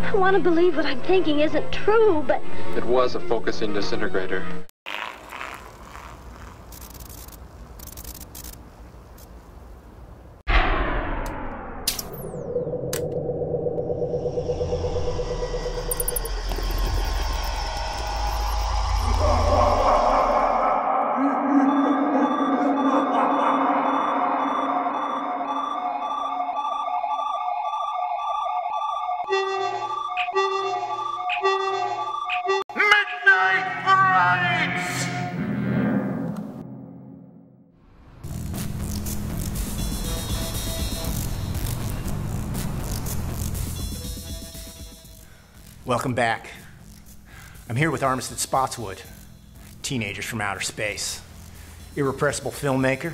I want to believe what I'm thinking isn't true, but... It was a focusing disintegrator. Welcome back. I'm here with Armistead Spotswood, teenagers from outer space, irrepressible filmmaker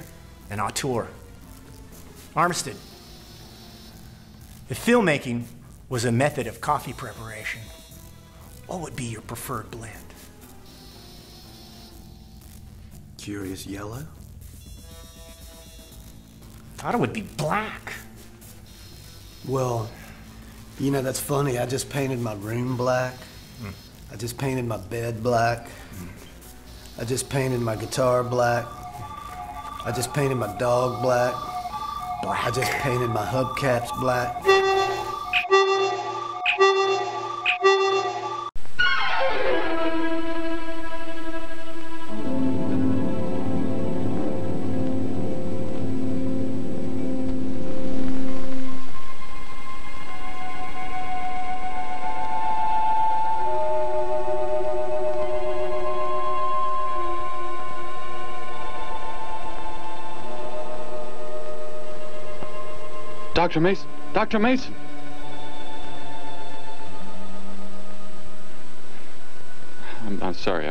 and auteur. Armistead, if filmmaking was a method of coffee preparation, what would be your preferred blend? Curious yellow? Thought it would be black. Well, you know, that's funny. I just painted my room black. I just painted my bed black. I just painted my guitar black. I just painted my dog black. I just painted my hubcaps black. Dr. Mason! Dr. Mason! I'm sorry.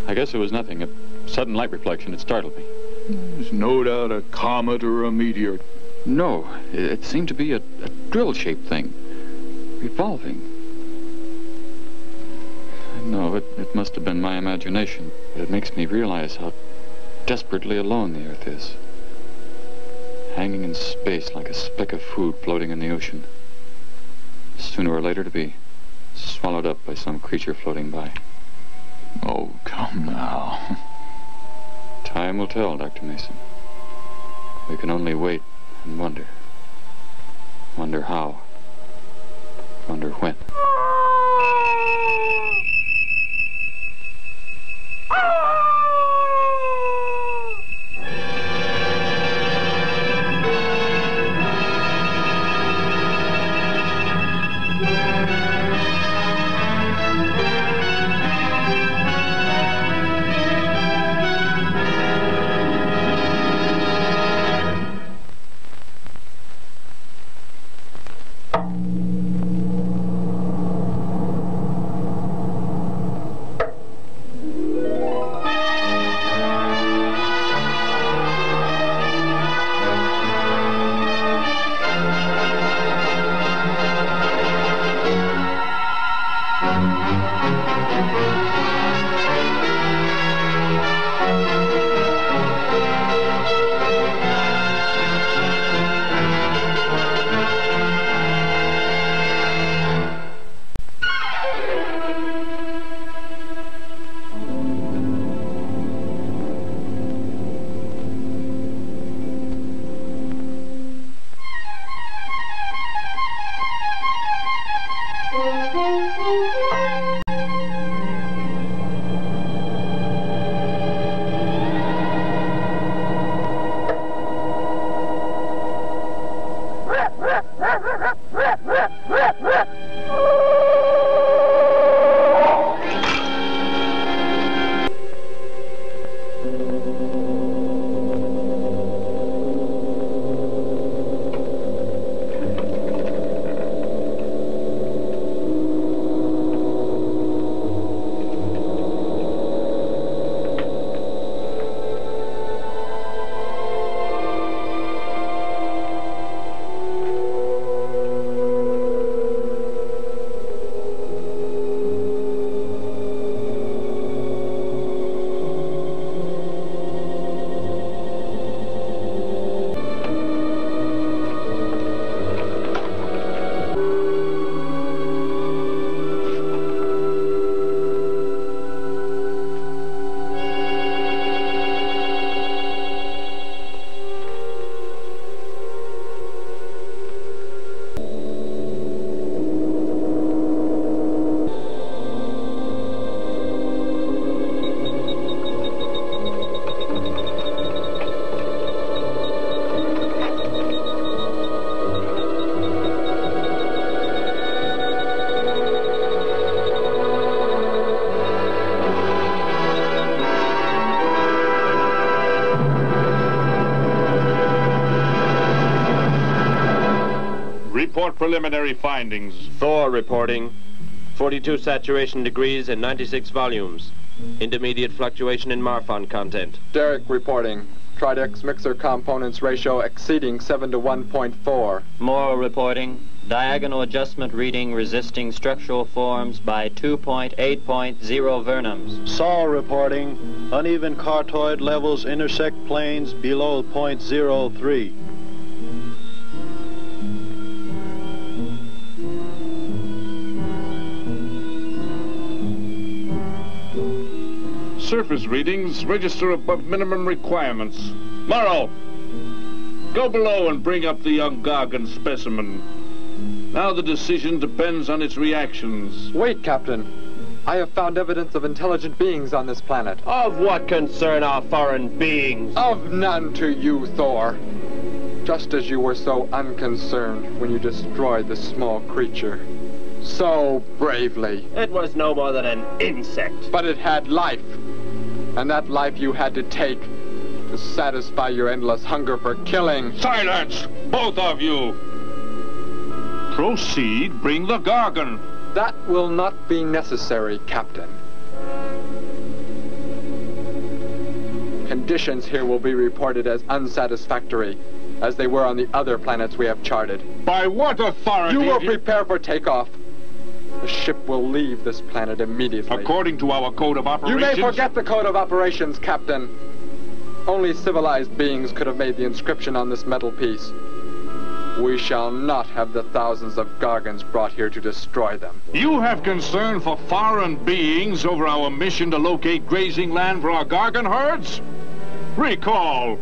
I guess it was nothing. A sudden light reflection. It startled me. There's no doubt a comet or a meteor. No, it seemed to be a drill-shaped thing. Revolving. No, it must have been my imagination. But it makes me realize how desperately alone the Earth is. Hanging in space like a speck of food floating in the ocean. Sooner or later to be swallowed up by some creature floating by. Oh, come now. Time will tell, Dr. Mason. We can only wait and wonder. Wonder how. Wonder when. out preliminary findings. Thor reporting. 42 saturation degrees and 96 volumes. Intermediate fluctuation in Marfan content. Derek reporting. Tridex mixer components ratio exceeding 7 to 1.4. Morrow reporting. Diagonal adjustment reading resisting structural forms by 2.8.0 vernums. Saul reporting. Uneven cartoid levels intersect planes below 0.03. Surface readings register above minimum requirements. Morrow, go below and bring up the young Gargan specimen. Now the decision depends on its reactions. Wait, Captain. I have found evidence of intelligent beings on this planet. Of what concern are foreign beings? Of none to you, Thor. Just as you were so unconcerned when you destroyed the small creature. So bravely. It was no more than an insect. But it had life. And that life you had to take to satisfy your endless hunger for killing. Silence, both of you! Proceed, bring the Gargan. That will not be necessary, Captain. Conditions here will be reported as unsatisfactory, as they were on the other planets we have charted. By what authority? You will prepare for takeoff. The ship will leave this planet immediately. According to our code of operations... You may forget the code of operations, Captain. Only civilized beings could have made the inscription on this metal piece. We shall not have the thousands of Gargans brought here to destroy them. You have concern for foreign beings over our mission to locate grazing land for our Gargan herds? Recall,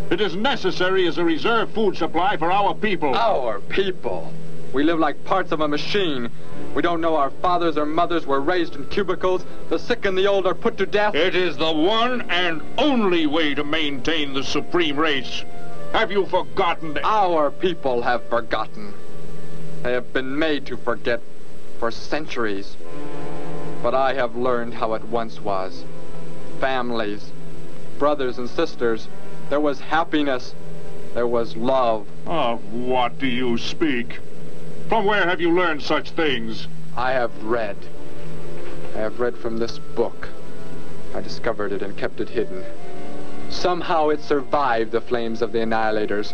it is necessary as a reserve food supply for our people. Our people? We live like parts of a machine. We don't know our fathers or mothers were raised in cubicles. The sick and the old are put to death. It is the one and only way to maintain the supreme race. Have you forgotten? Our people have forgotten. They have been made to forget for centuries. But I have learned how it once was. Families, brothers and sisters. There was happiness. There was love. Of what do you speak? From where have you learned such things? I have read. I have read from this book. I discovered it and kept it hidden. Somehow it survived the flames of the Annihilators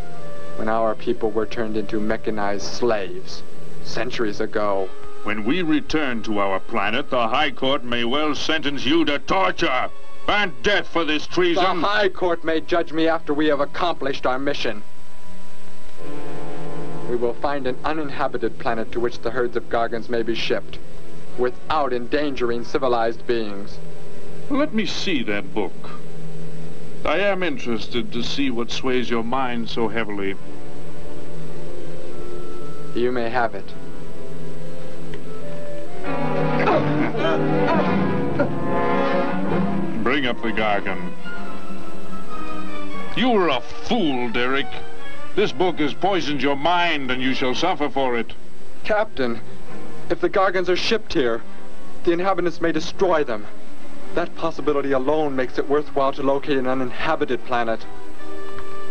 when our people were turned into mechanized slaves centuries ago. When we return to our planet, the High Court may well sentence you to torture and death for this treason. The High Court may judge me after we have accomplished our mission. We will find an uninhabited planet to which the herds of Gargans may be shipped, without endangering civilized beings. Let me see that book. I am interested to see what sways your mind so heavily. You may have it. Bring up the Gargan. You were a fool, Derek. This book has poisoned your mind, and you shall suffer for it. Captain, if the Gargans are shipped here, the inhabitants may destroy them. That possibility alone makes it worthwhile to locate an uninhabited planet.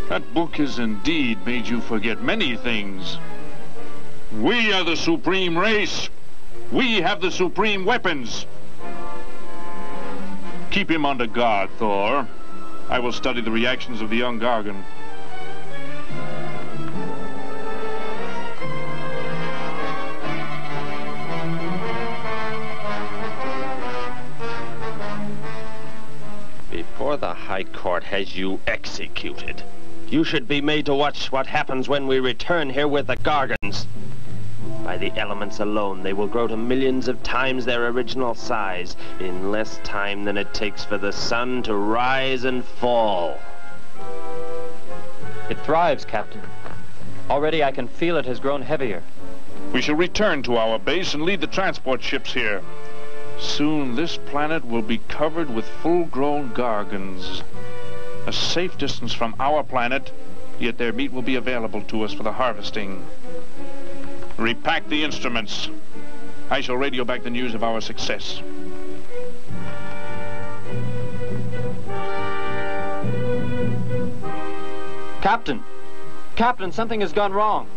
That book has indeed made you forget many things. We are the supreme race. We have the supreme weapons. Keep him under guard, Thor. I will study the reactions of the young Gargan. Before the High Court has you executed, you should be made to watch what happens when we return here with the Gargans. By the elements alone, they will grow to millions of times their original size in less time than it takes for the sun to rise and fall. It thrives, Captain. Already I can feel it has grown heavier. We shall return to our base and lead the transport ships here. Soon this planet will be covered with full-grown Gargans. A safe distance from our planet, yet their meat will be available to us for the harvesting. Repack the instruments. I shall radio back the news of our success. Captain! Captain, something has gone wrong.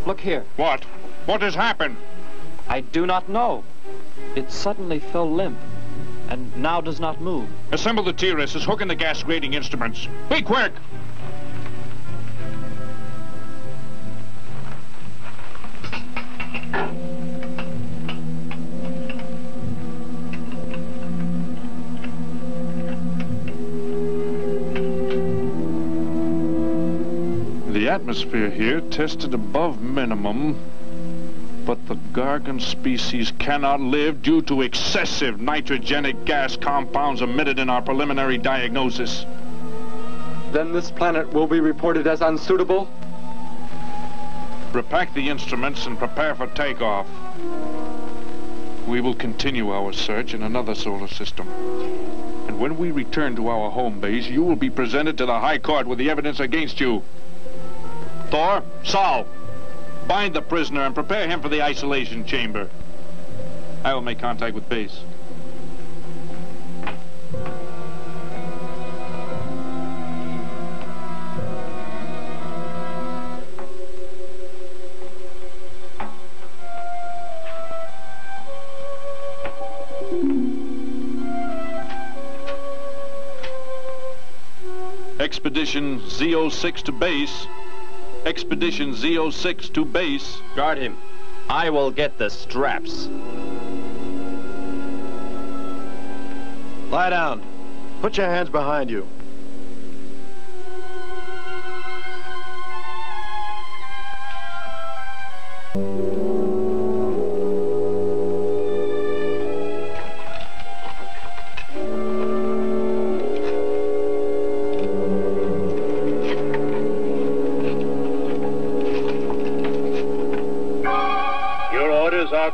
Look here. What? What has happened? I do not know. It suddenly fell limp, and now does not move. Assemble the TRSs, hook in the gas grading instruments. Be quick! The atmosphere here tested above minimum, but the Gargan species cannot live due to excessive nitrogenic gas compounds emitted in our preliminary diagnosis. Then this planet will be reported as unsuitable? Repack the instruments and prepare for takeoff. We will continue our search in another solar system. And when we return to our home base, you will be presented to the High Court with the evidence against you. Thor, Saul, bind the prisoner and prepare him for the isolation chamber. I will make contact with base. Expedition Z06 to base. Expedition Z06 to base. Guard him. I will get the straps. Lie down. Put your hands behind you.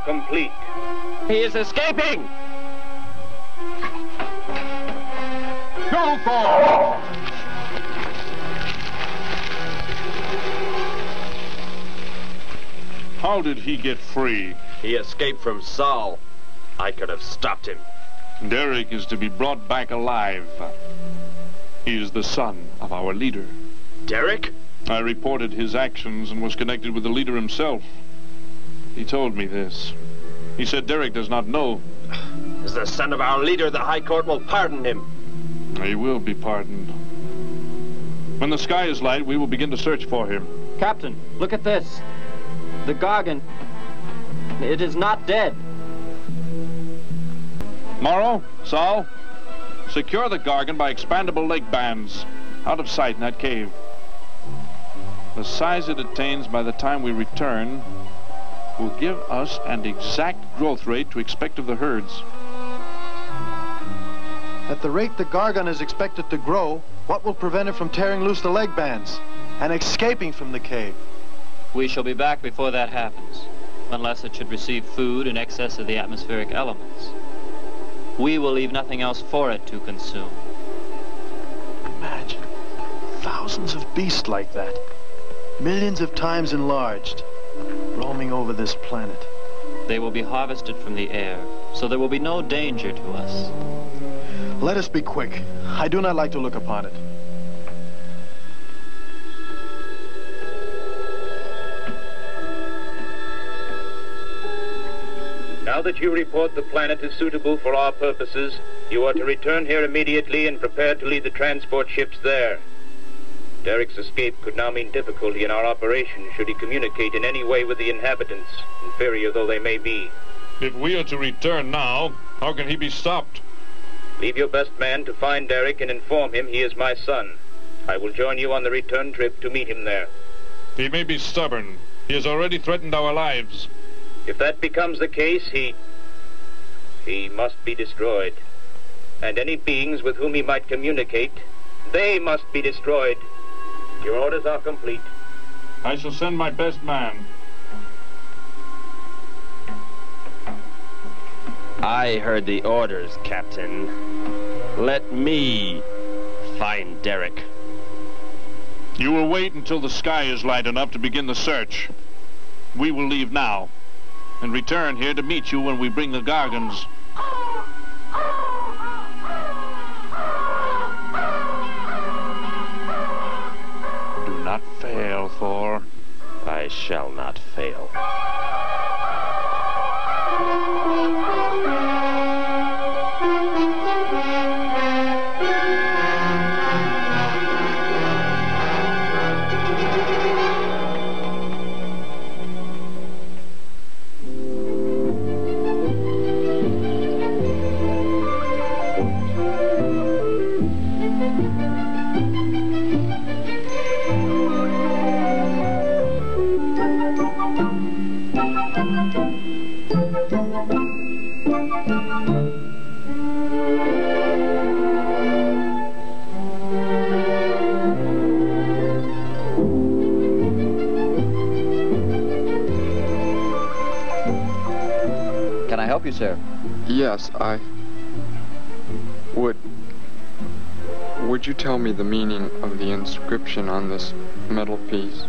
Complete. He is escaping! Go, Thor! How did he get free? He escaped from Saul. I could have stopped him. Derek is to be brought back alive. He is the son of our leader. Derek? I reported his actions and was connected with the leader himself. He told me this. He said Derek does not know. As the son of our leader, the High Court will pardon him. He will be pardoned. When the sky is light, we will begin to search for him. Captain, look at this. The Gargan. It is not dead. Morrow, Saul, secure the Gargan by expandable leg bands out of sight in that cave. The size it attains by the time we return will give us an exact growth rate to expect of the herds. At the rate the Gargan is expected to grow, what will prevent it from tearing loose the leg bands and escaping from the cave? We shall be back before that happens, unless it should receive food in excess of the atmospheric elements. We will leave nothing else for it to consume. Imagine thousands of beasts like that, millions of times enlarged, roaming over this planet. They will be harvested from the air, so there will be no danger to us. Let us be quick. I do not like to look upon it. Now that you report the planet is suitable for our purposes, you are to return here immediately and prepare to lead the transport ships there. Derek's escape could now mean difficulty in our operation should he communicate in any way with the inhabitants, inferior though they may be. If we are to return now, how can he be stopped? Leave your best man to find Derek and inform him he is my son. I will join you on the return trip to meet him there. He may be stubborn. He has already threatened our lives. If that becomes the case, he must be destroyed. And any beings with whom he might communicate, they must be destroyed. Your orders are complete. I shall send my best man. I heard the orders, Captain. Let me find Derek. You will wait until the sky is light enough to begin the search. We will leave now and return here to meet you when we bring the Gargans. Do not fail, Thor. I I shall not fail. Can I help you, sir? Yes, Would you tell me the meaning of the inscription on this metal piece?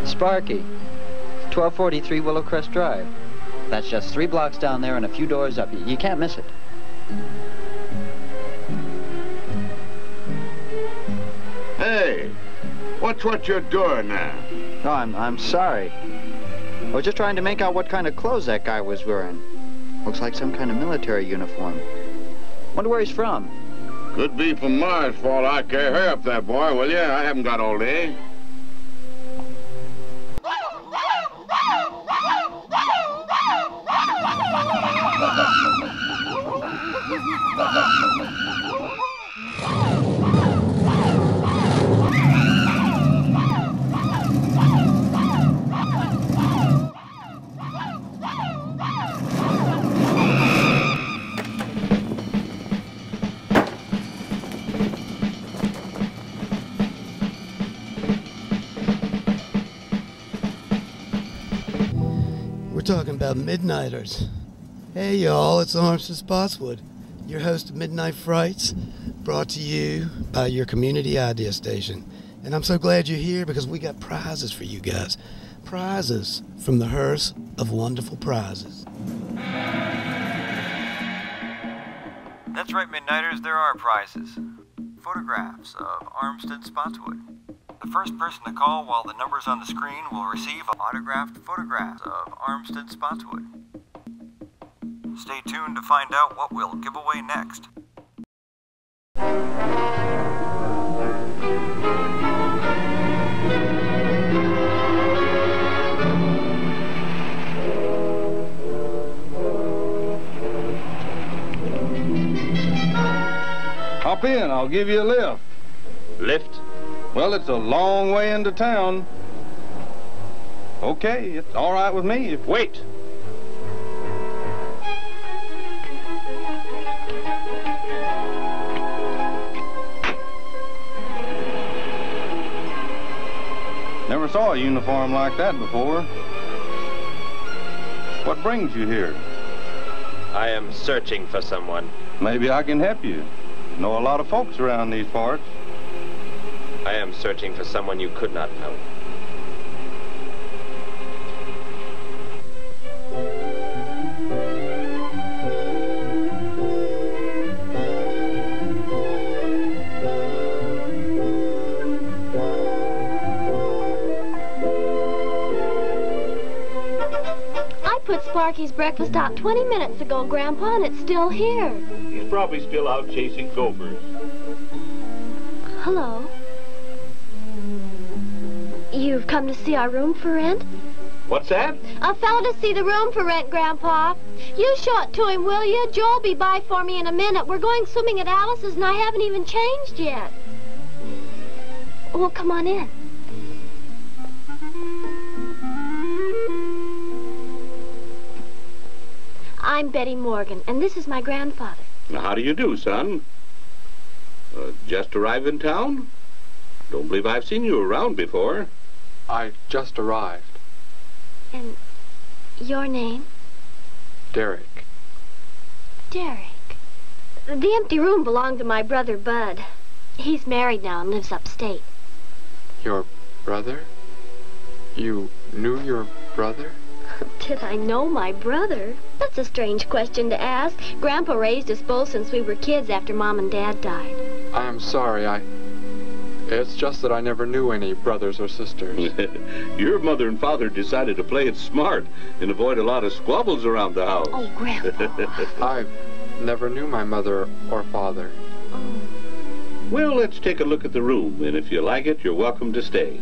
Sparky, 1243 Willowcrest Drive. That's just 3 blocks down there and a few doors up. You can't miss it. Hey, what's what you're doing there? No, I'm sorry. I was just trying to make out what kind of clothes that guy was wearing. Looks like some kind of military uniform. Wonder where he's from. Could be from Mars for all I care. Hurry up there, boy, will you? I haven't got all day. Talking about Midnighters. Hey y'all, it's Arms from Spotswood, your host of Midnight Frights, brought to you by your community idea station. And I'm so glad you're here because we got prizes for you guys. Prizes from the hearse of wonderful prizes. That's right, Midnighters, there are prizes. Photographs of Armstead Spotswood. The first person to call while the numbers on the screen will receive autographed photographs of Armstead Spotswood. Stay tuned to find out what we'll give away next. Hop in, I'll give you a lift. Lift? Well, it's a long way into town. Okay, it's all right with me. Wait! Never saw a uniform like that before. What brings you here? I am searching for someone. Maybe I can help you. Know a lot of folks around these parts. I am searching for someone you could not know. I put Sparky's breakfast out 20 minutes ago, Grandpa, and it's still here. He's probably still out chasing gophers. Hello. You've come to see our room for rent? What's that? A fellow to see the room for rent, Grandpa. You show it to him, will you? Joe'll be by for me in a minute. We're going swimming at Alice's, and I haven't even changed yet. Well, come on in. I'm Betty Morgan, and this is my grandfather. How do you do, son? Just arrived in town? Don't believe I've seen you around before. I just arrived. And your name? Derek. Derek. The empty room belonged to my brother, Bud. He's married now and lives upstate. Your brother? You knew your brother? Did I know my brother? That's a strange question to ask. Grandpa raised us both since we were kids after Mom and Dad died. I am sorry. It's just that I never knew any brothers or sisters. Your mother and father decided to play it smart and avoid a lot of squabbles around the house. Oh, Grandpa. I never knew my mother or father. Well, let's take a look at the room, and if you like it, you're welcome to stay.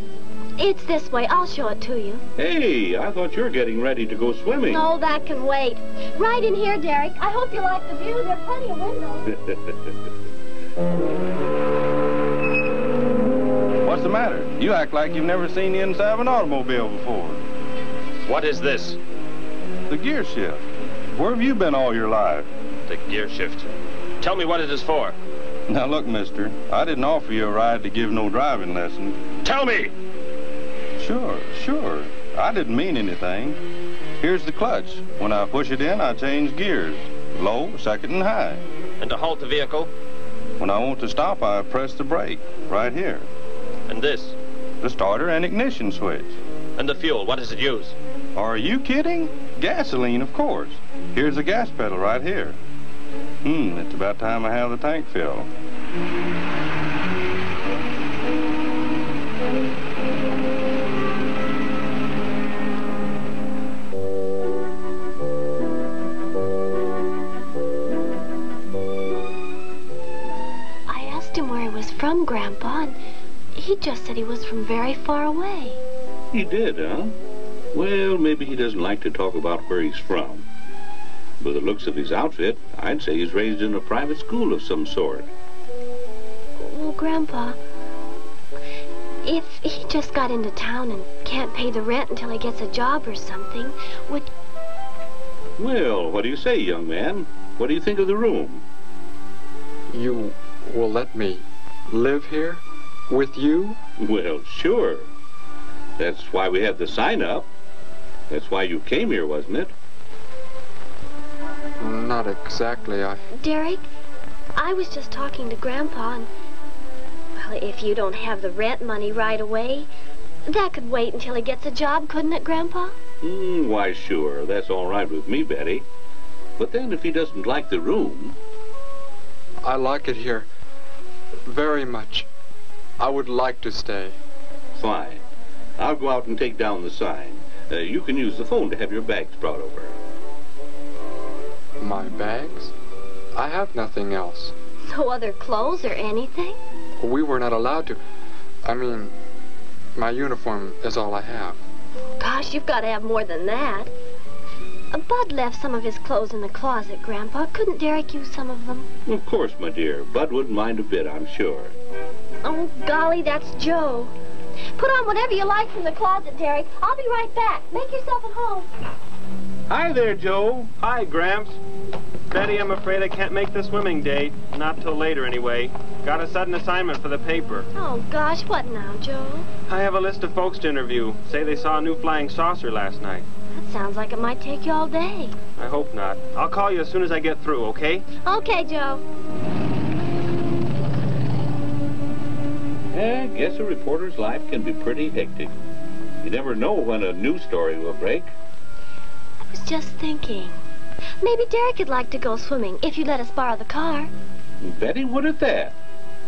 It's this way. I'll show it to you. Hey, I thought you were getting ready to go swimming. No, that can wait. Right in here, Derek. I hope you like the view. There are plenty of windows. What's the matter? You act like you've never seen the inside of an automobile before. What is this? The gear shift. Where have you been all your life? The gear shift. Tell me what it is for. Now look, mister, I didn't offer you a ride to give no driving lesson. Tell me! Sure. I didn't mean anything. Here's the clutch. When I push it in, I change gears. Low, second, and high. And to halt the vehicle? When I want to stop, I press the brake, right here. And this? The starter and ignition switch. And the fuel, what does it use? Are you kidding? Gasoline, of course. Here's the gas pedal right here. It's about time I have the tank filled. I asked him where he was from, Grandpa, and he just said he was from very far away. He did, huh? Well, maybe he doesn't like to talk about where he's from. By the looks of his outfit, I'd say he's raised in a private school of some sort. Well, Grandpa, if he just got into town and can't pay the rent until he gets a job or something, would... Well, what do you say, young man? What do you think of the room? You will let me live here with you? Well, sure. That's why we had the sign up. That's why you came here, wasn't it? Not exactly, Derek, I was just talking to Grandpa, and... Well, if you don't have the rent money right away, that could wait until he gets a job, couldn't it, Grandpa? Why, sure. That's all right with me, Betty. But then if he doesn't like the room... I like it here very much. I would like to stay. Fine. I'll go out and take down the sign. You can use the phone to have your bags brought over. My bags? I have nothing else. No other clothes or anything? We were not allowed to. I mean, my uniform is all I have. Gosh, you've got to have more than that. Bud left some of his clothes in the closet, Grandpa. Couldn't Derek use some of them? Of course, my dear. Bud wouldn't mind a bit, I'm sure. Oh, golly, that's Joe. Put on whatever you like from the closet, Derek. I'll be right back. Make yourself at home. Hi there, Joe. Hi, Gramps. Betty, I'm afraid I can't make the swimming date. Not till later, anyway. Got a sudden assignment for the paper. Oh, gosh, what now, Joe? I have a list of folks to interview. Say they saw a new flying saucer last night. That sounds like it might take you all day. I hope not. I'll call you as soon as I get through, okay? Okay, Joe. I guess a reporter's life can be pretty hectic. You never know when a news story will break. I was just thinking. Maybe Derek would like to go swimming if you'd let us borrow the car. Betty would at that.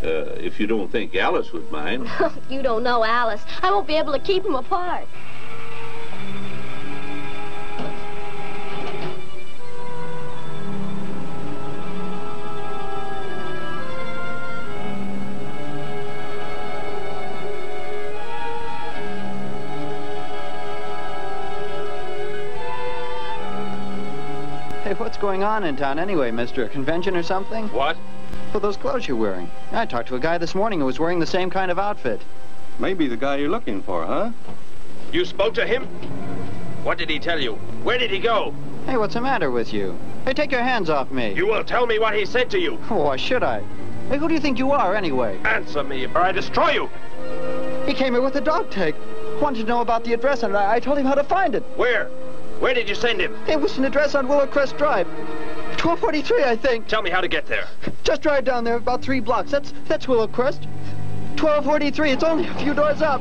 If you don't think Alice would mind. You don't know Alice. I won't be able to keep them apart. Hey, what's going on in town anyway, mister? A convention or something? What? For those clothes you're wearing. I talked to a guy this morning who was wearing the same kind of outfit. Maybe the guy you're looking for, huh? You spoke to him? What did he tell you? Where did he go? Hey, what's the matter with you? Hey, take your hands off me. You will tell me what he said to you. Oh, why should I? Hey, who do you think you are, anyway? Answer me, or I destroy you. He came here with a dog tag. Wanted to know about the address, and I told him how to find it. Where? Where did you send him? It was an address on Willow Crest Drive. 1243, I think. Tell me how to get there. Just drive down there about 3 blocks. That's Willow Crest. 1243. It's only a few doors up.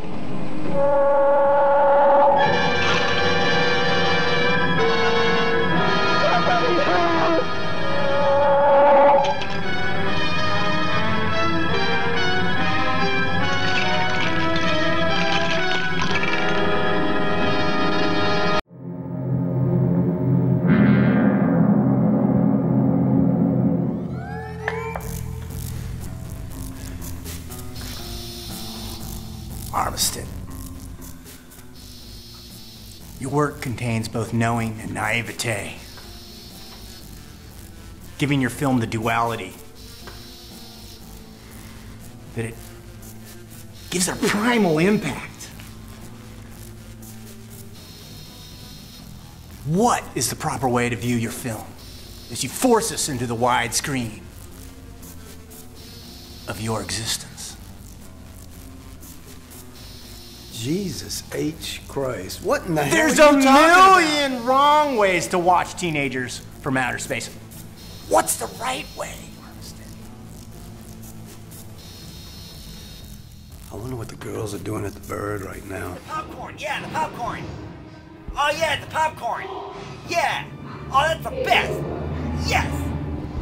work contains both knowing and naivete, giving your film the duality that it gives a primal impact. What is the proper way to view your film as you force us into the widescreen of your existence? Jesus H. Christ. What in the hell There's are a you talking million wrong ways to watch teenagers from outer space. What's the right way? I wonder what the girls are doing at the Byrd right now. The popcorn, yeah, the popcorn. Oh yeah, the popcorn. Yeah. Oh, that's the best. Yes.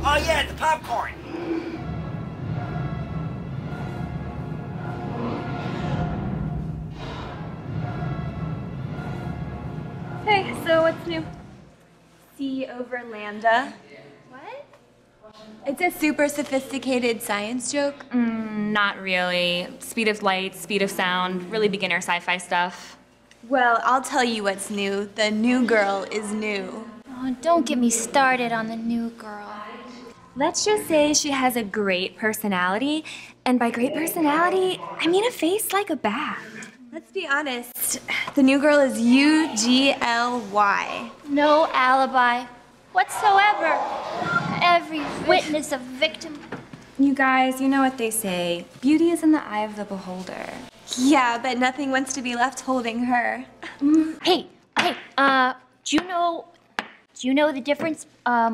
Oh yeah, the popcorn. Hey, so what's new? See over Lambda. What? It's a super sophisticated science joke. Not really. Speed of light, speed of sound, really beginner sci-fi stuff. Well, I'll tell you what's new. The new girl is new. Oh, don't get me started on the new girl. Let's just say she has a great personality, and by great personality, I mean a face like a bat. Let's be honest. The new girl is U-G-L-Y. No alibi whatsoever. Every witness a victim. You guys, you know what they say. Beauty is in the eye of the beholder. Yeah, but nothing wants to be left holding her. Hey, do you know the difference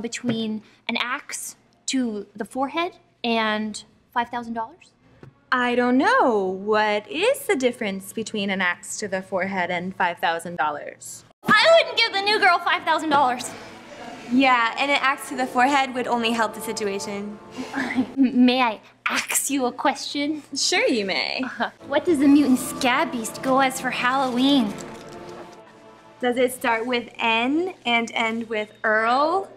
between an axe to the forehead and $5,000? I don't know. What is the difference between an axe to the forehead and $5,000? I wouldn't give the new girl $5,000. Yeah, and an axe to the forehead would only help the situation. May I ask you a question? Sure you may. What does the mutant scab beast go as for Halloween? Does it start with N and end with Earl?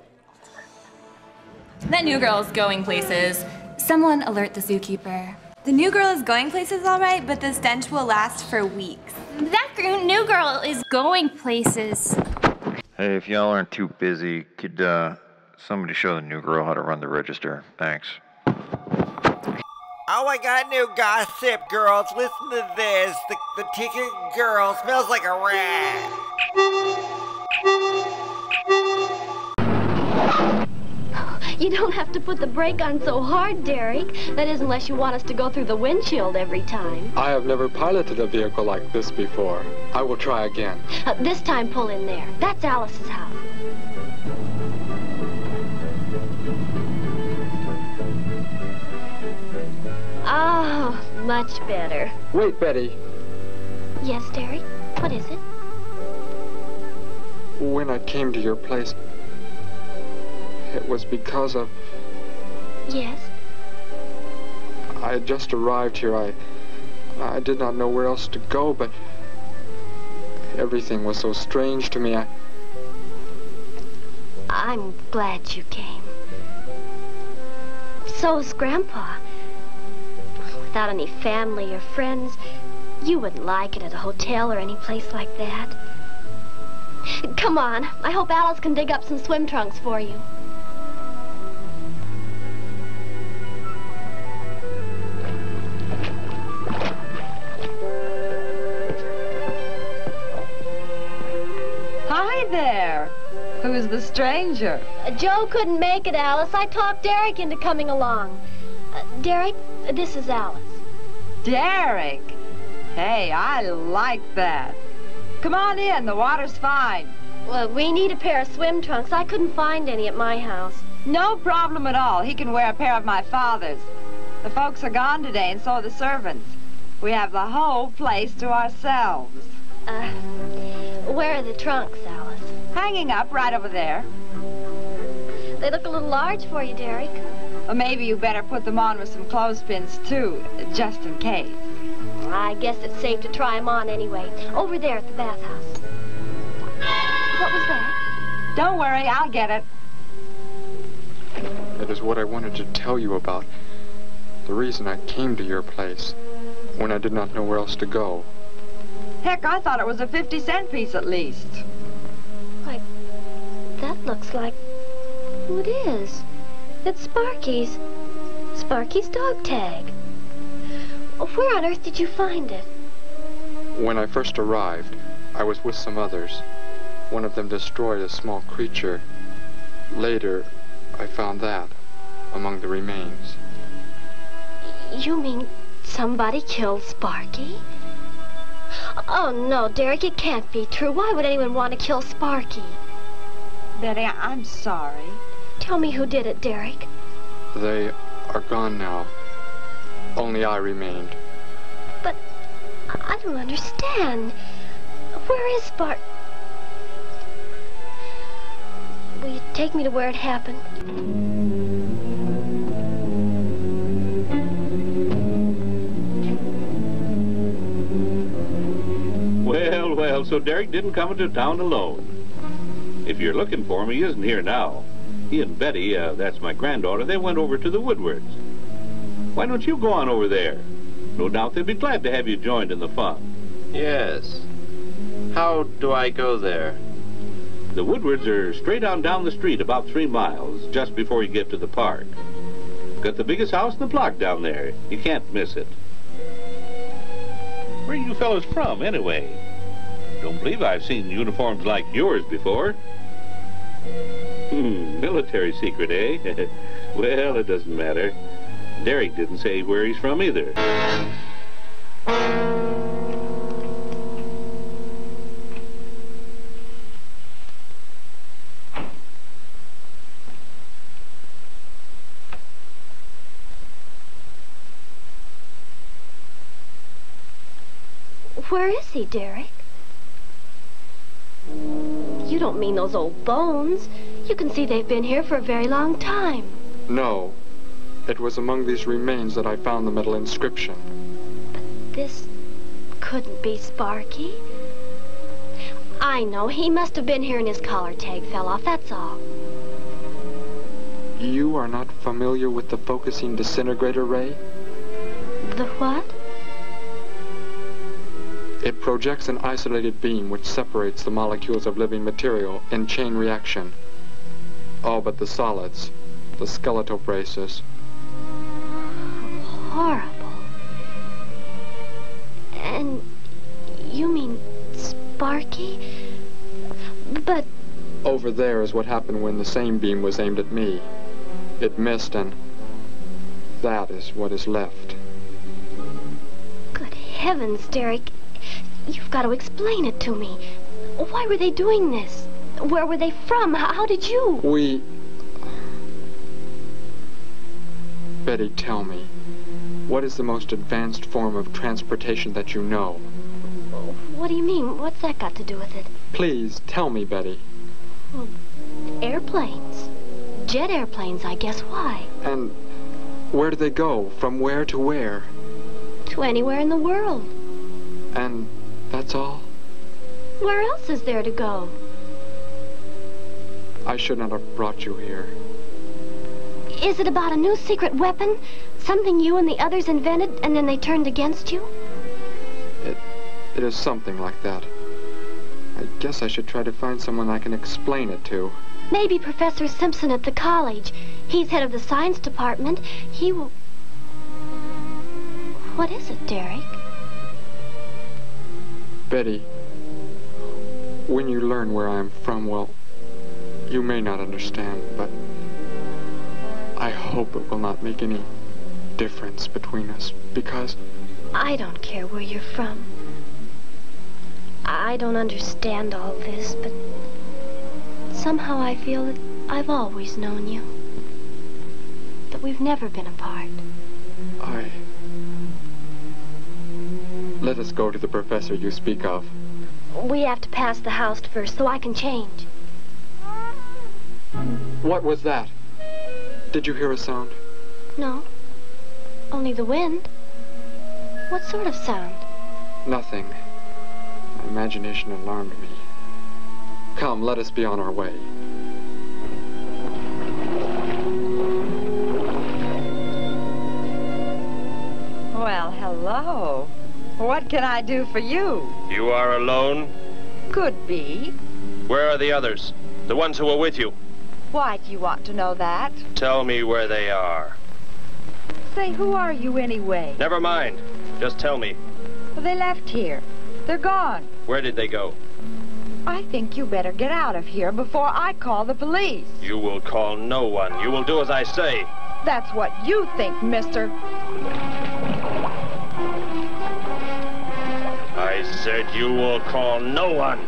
That new girl is going places. Someone alert the zookeeper. The new girl is going places all right, but the stench will last for weeks. That new girl is going places. Hey, if y'all aren't too busy, could somebody show the new girl how to run the register? Thanks. Oh, I got new gossip, girls. Listen to this. The ticket girl smells like a rat. You don't have to put the brake on so hard, Derek. That is, unless you want us to go through the windshield every time. I have never piloted a vehicle like this before. I will try again. This time, pull in there. That's Alice's house. Oh, much better. Wait, Betty. Yes, Derek? What is it? When I came to your place, it was because of... Yes? I had just arrived here. I did not know where else to go, but everything was so strange to me. I'm glad you came. So is Grandpa. Without any family or friends, you wouldn't like it at a hotel or any place like that. Come on. I hope Alice can dig up some swim trunks for you. Hi there. Who's the stranger? Joe couldn't make it, Alice. I talked Derek into coming along. Derek, this is Alice. Derek. Hey, I like that. Come on in, the water's fine. Well, we need a pair of swim trunks. I couldn't find any at my house. No problem at all. He can wear a pair of my father's. The folks are gone today, and so are the servants. We have the whole place to ourselves. Where are the trunks, Alice? Hanging up right over there. They look a little large for you, Derek. Or maybe you better put them on with some clothespins, too, just in case. I guess it's safe to try them on anyway. Over there at the bathhouse. What was that? Don't worry, I'll get it. It is what I wanted to tell you about. The reason I came to your place when I did not know where else to go. Heck, I thought it was a 50-cent piece at least. looks like... Oh, it is. It's Sparky's. Sparky's dog tag. Where on earth did you find it? When I first arrived, I was with some others. One of them destroyed a small creature. Later, I found that among the remains. You mean somebody killed Sparky? Oh, no, Derek, it can't be true. Why would anyone want to kill Sparky? Betty, I'm sorry. Tell me who did it, Derek. They are gone now. Only I remained. But I don't understand. Where is Spark? Will you take me to where it happened? Well, well, so Derek didn't come into town alone. If you're looking for him, he isn't here now. He and Betty, that's my granddaughter, they went over to the Woodwards. Why don't you go on over there? No doubt they'd be glad to have you joined in the fun. Yes. How do I go there? The Woodwards are straight on down the street about 3 miles, just before you get to the park. Got the biggest house in the block down there. You can't miss it. Where are you fellas from, anyway? Don't believe I've seen uniforms like yours before. Military secret, eh? Well, it doesn't matter. Derek didn't say where he's from either. Where is he, Derek? You don't mean those old bones. You can see they've been here for a very long time. No. It was among these remains that I found the metal inscription. But this couldn't be Sparky. I know. He must have been here and his collar tag fell off, that's all. You are not familiar with the focusing disintegrator ray? The what? It projects an isolated beam which separates the molecules of living material in chain reaction. All but the solids, the skeletal braces. Horrible. And you mean Sparky? But... Over there is what happened when the same beam was aimed at me. It missed, and that is what is left. Good heavens, Derek. You've got to explain it to me. Why were they doing this? Where were they from? How did you... Betty, tell me. What is the most advanced form of transportation that you know? What do you mean? What's that got to do with it? Please, tell me, Betty. Well, airplanes. Jet airplanes, I guess. Why? And where do they go? From where to where? To anywhere in the world. And that's all? Where else is there to go? I should not have brought you here. Is it about a new secret weapon? Something you and the others invented and then they turned against you? It is something like that. I guess I should try to find someone I can explain it to. Maybe Professor Simpson at the college. He's head of the science department. He will... What is it, Derek? Betty, when you learn where I am from, well, you may not understand, but I hope it will not make any difference between us, because... I don't care where you're from. I don't understand all this, but somehow I feel that I've always known you. That we've never been apart. Let us go to the professor you speak of. We have to pass the house first, so I can change. What was that? Did you hear a sound? No. Only the wind. What sort of sound? Nothing. My imagination alarmed me. Come, let us be on our way. Well, hello. What can I do for you? You are alone? Could be. Where are the others? The ones who were with you? Why do you want to know that? Tell me where they are. Say, who are you anyway? Never mind. Just tell me. Well, they left here. They're gone. Where did they go? I think you better get out of here before I call the police. You will call no one. You will do as I say. That's what you think, mister. I said you will call no one.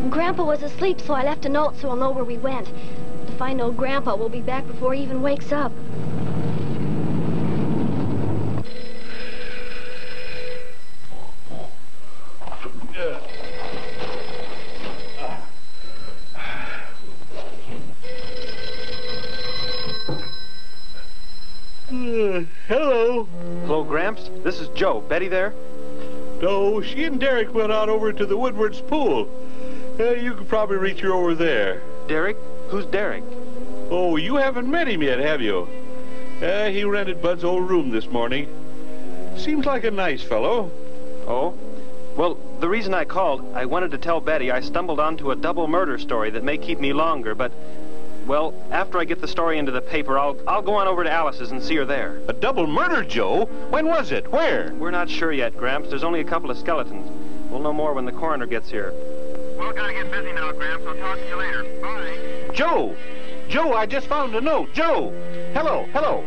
Grandpa was asleep, so I left a note so he'll know where we went. If I know Grandpa, we'll be back before he even wakes up. Hello. Hello, Gramps. This is Joe. Betty there? No, she and Derek went out over to the Woodward's pool. You could probably reach her over there. Derek? Who's Derek? Oh, you haven't met him yet, have you? He rented Bud's old room this morning. Seems like a nice fellow. Oh? Well, the reason I called, I wanted to tell Betty I stumbled onto a double murder story that may keep me longer, but, well, after I get the story into the paper, I'll go on over to Alice's and see her there. A double murder, Joe? When was it? Where? We're not sure yet, Gramps. There's only a couple of skeletons. We'll know more when the coroner gets here. Well, gotta get busy now, Gramps. I'll talk to you later. Bye. Joe! Joe, I just found a note. Joe! Hello, hello.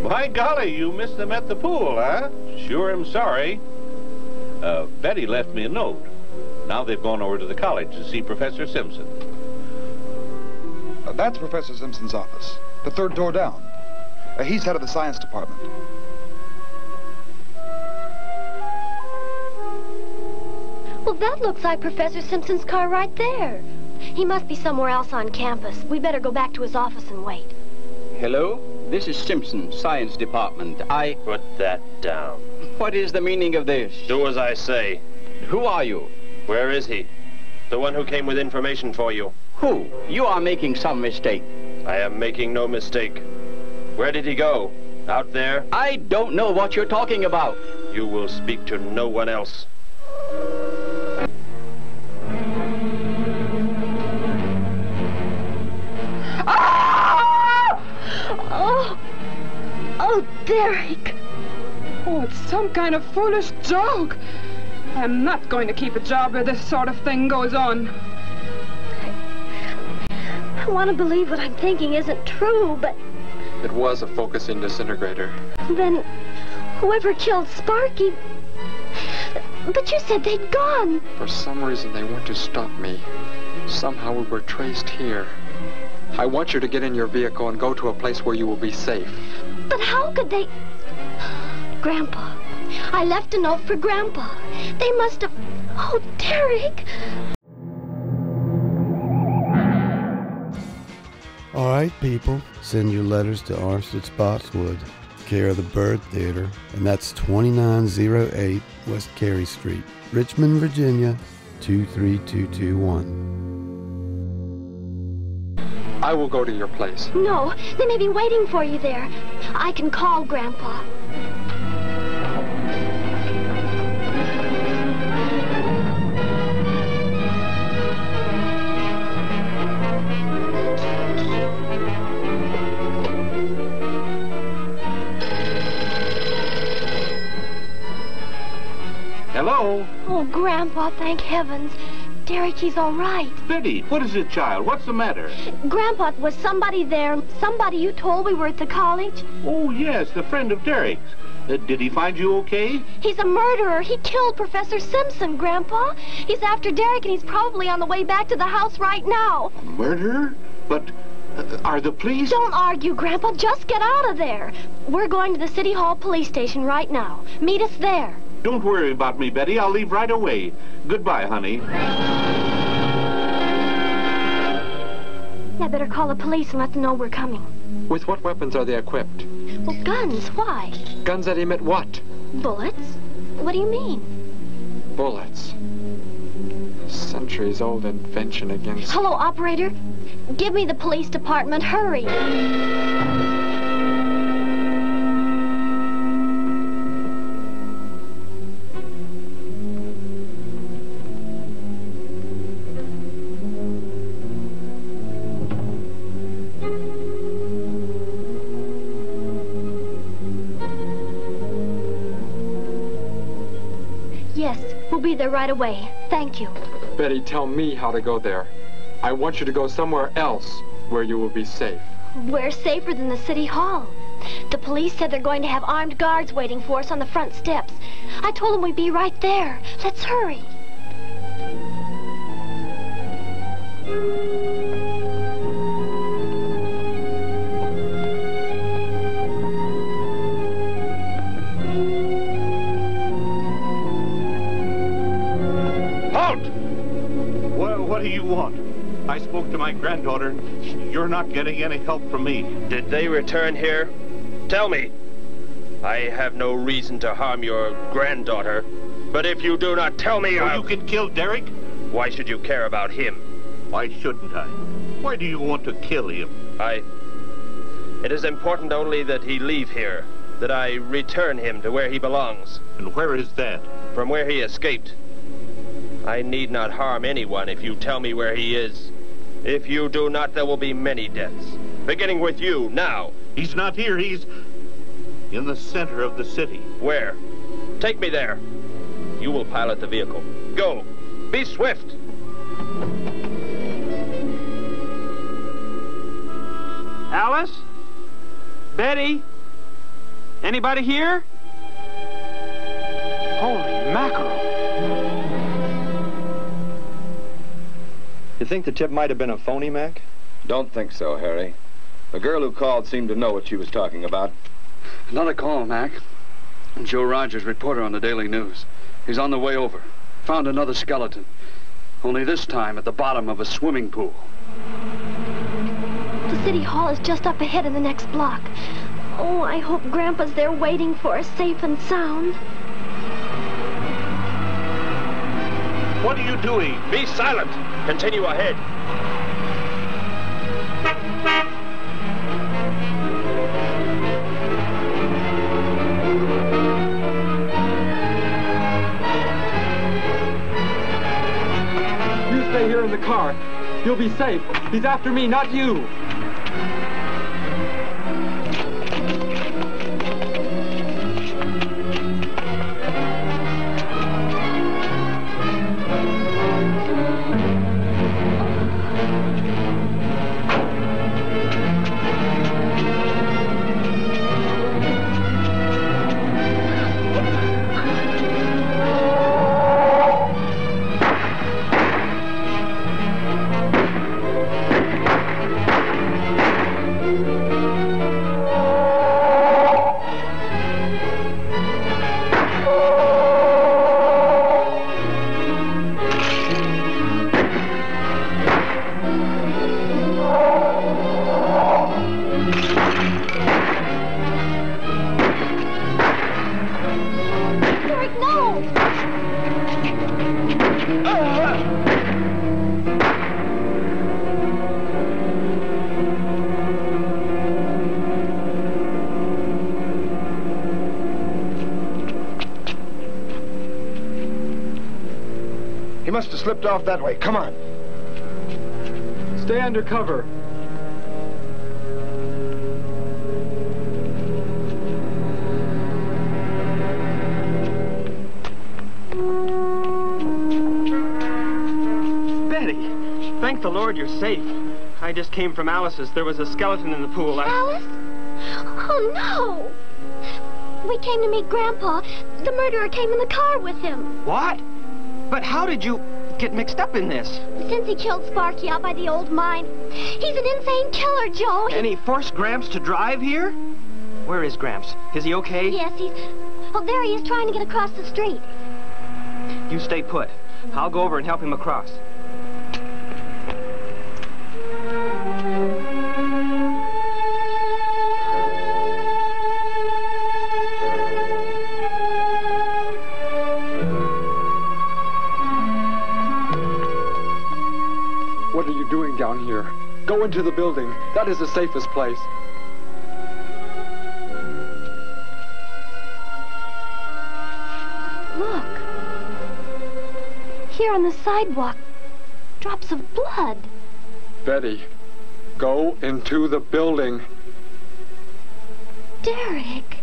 By golly, you missed them at the pool, huh? Sure am sorry. Betty left me a note. Now they've gone over to the college to see Professor Simpson. That's Professor Simpson's office. The third door down. He's head of the science department. Well, that looks like Professor Simpson's car right there. He must be somewhere else on campus. We better go back to his office and wait. Hello? This is Simpson, Science Department. Put that down. What is the meaning of this? Do as I say. Who are you? Where is he? The one who came with information for you. Who? You are making some mistake. I am making no mistake. Where did he go? Out there? I don't know what you're talking about. You will speak to no one else. Oh, Derek. Oh, it's some kind of foolish joke. I'm not going to keep a job where this sort of thing goes on. I want to believe what I'm thinking isn't true, but... It was a focusing disintegrator. Then whoever killed Sparky... But you said they'd gone. For some reason, they want to stop me. Somehow we were traced here. I want you to get in your vehicle and go to a place where you will be safe. But how could they... Grandpa. I left a note for Grandpa. They must have... Oh, Derek. All right, people. Send your letters to Armstead Spotswood, care of the Byrd Theater, and that's 2908 West Carey Street, Richmond, Virginia, 23221. I will go to your place. No, they may be waiting for you there. I can call Grandpa. Hello? Oh, Grandpa, thank heavens. Derek, he's all right. Betty, what is it, child? What's the matter? Grandpa, was somebody there? Somebody you told we were at the college? Oh, yes, the friend of Derek's. Did he find you okay? He's a murderer. He killed Professor Simpson, Grandpa. He's after Derek, and he's probably on the way back to the house right now. A murderer? But are the police? Don't argue, Grandpa. Just get out of there. We're going to the City Hall police station right now. Meet us there. Don't worry about me, Betty. I'll leave right away. Goodbye, honey. I better call the police and let them know we're coming. With what weapons are they equipped? Well, guns. Why? Guns that emit what? Bullets? What do you mean? Bullets. Centuries-old invention against... Hello, operator. Give me the police department. Hurry. Yes, we'll be there right away. Thank you. Betty, tell me how to go there. I want you to go somewhere else where you will be safe. We're safer than the City Hall. The police said they're going to have armed guards waiting for us on the front steps. I told them we'd be right there. Let's hurry. What do you want? I spoke to my granddaughter. You're not getting any help from me. Did they return here? Tell me. I have no reason to harm your granddaughter, but if you do not tell me, you can kill Derek? Why should you care about him? Why shouldn't I? Why do you want to kill him? It is important only that he leave here, that I return him to where he belongs. And where is that? From where he escaped. I need not harm anyone if you tell me where he is. If you do not, there will be many deaths. Beginning with you, now. He's not here. He's in the center of the city. Where? Take me there. You will pilot the vehicle. Go. Be swift. Alice? Betty? Anybody here? Holy mackerel. You think the tip might have been a phony, Mac? Don't think so, Harry. The girl who called seemed to know what she was talking about. Another call, Mac. Joe Rogers, reporter on the Daily News. He's on the way over. Found another skeleton. Only this time at the bottom of a swimming pool. The City Hall is just up ahead in the next block. Oh, I hope Grandpa's there waiting for us safe and sound. What are you doing? Be silent. Continue ahead. You stay here in the car. You'll be safe. He's after me, not you. He must have slipped off that way. Come on. Stay under cover. thank the Lord you're safe. I just came from Alice's. There was a skeleton in the pool. Alice? Oh, no! We came to meet Grandpa. The murderer came in the car with him. What? But how did you get mixed up in this? Since he killed Sparky out by the old mine. He's an insane killer, Joe. And he forced Gramps to drive here? Where is Gramps? Is he okay? Yes, he's... Oh, there he is, trying to get across the street. You stay put. I'll go over and help him across. What are you doing down here? Go into the building. That is the safest place. Look. Here on the sidewalk. Drops of blood. Betty, go into the building. Derek.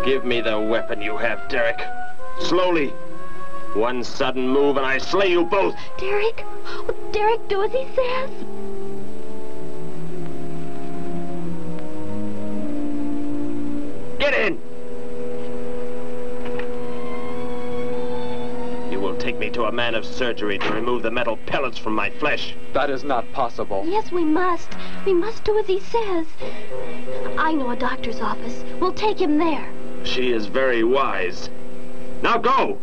Give me the weapon you have, Derek. Slowly. One sudden move and I slay you both. Derek? Oh, Derek, do as he says. Get in! You will take me to a man of surgery to remove the metal pellets from my flesh. That is not possible. Yes, we must. We must do as he says. I know a doctor's office. We'll take him there. She is very wise. Now go!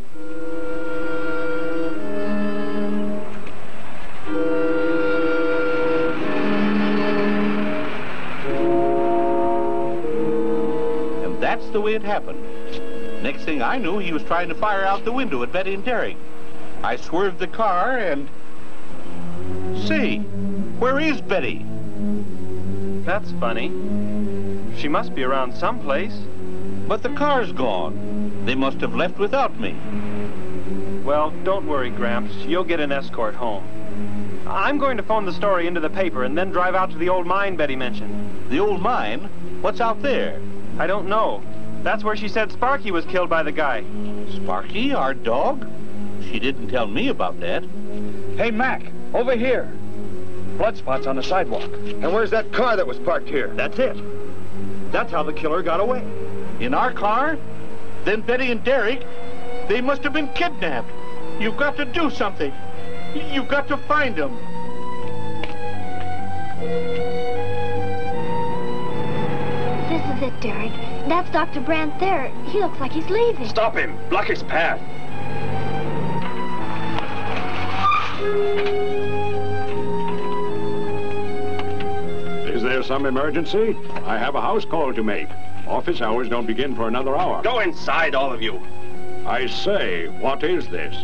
That's the way it happened. Next thing I knew, he was trying to fire out the window at Betty and Derek. I swerved the car and... Say, where is Betty? That's funny. She must be around someplace. But the car's gone. They must have left without me. Well, don't worry, Gramps. You'll get an escort home. I'm going to phone the story into the paper and then drive out to the old mine Betty mentioned. The old mine? What's out there? I don't know. That's where she said Sparky was killed by the guy. Sparky, our dog? She didn't tell me about that. Hey, Mac, over here. Blood spots on the sidewalk. And where's that car that was parked here? That's it. That's how the killer got away. In our car? Then Betty and Derek, they must have been kidnapped. You've got to do something. You've got to find them. This is it, Derek. That's Dr. Brandt there. He looks like he's leaving. Stop him! Block his path! Is there some emergency? I have a house call to make. Office hours don't begin for another hour. Go inside, all of you. I say, what is this?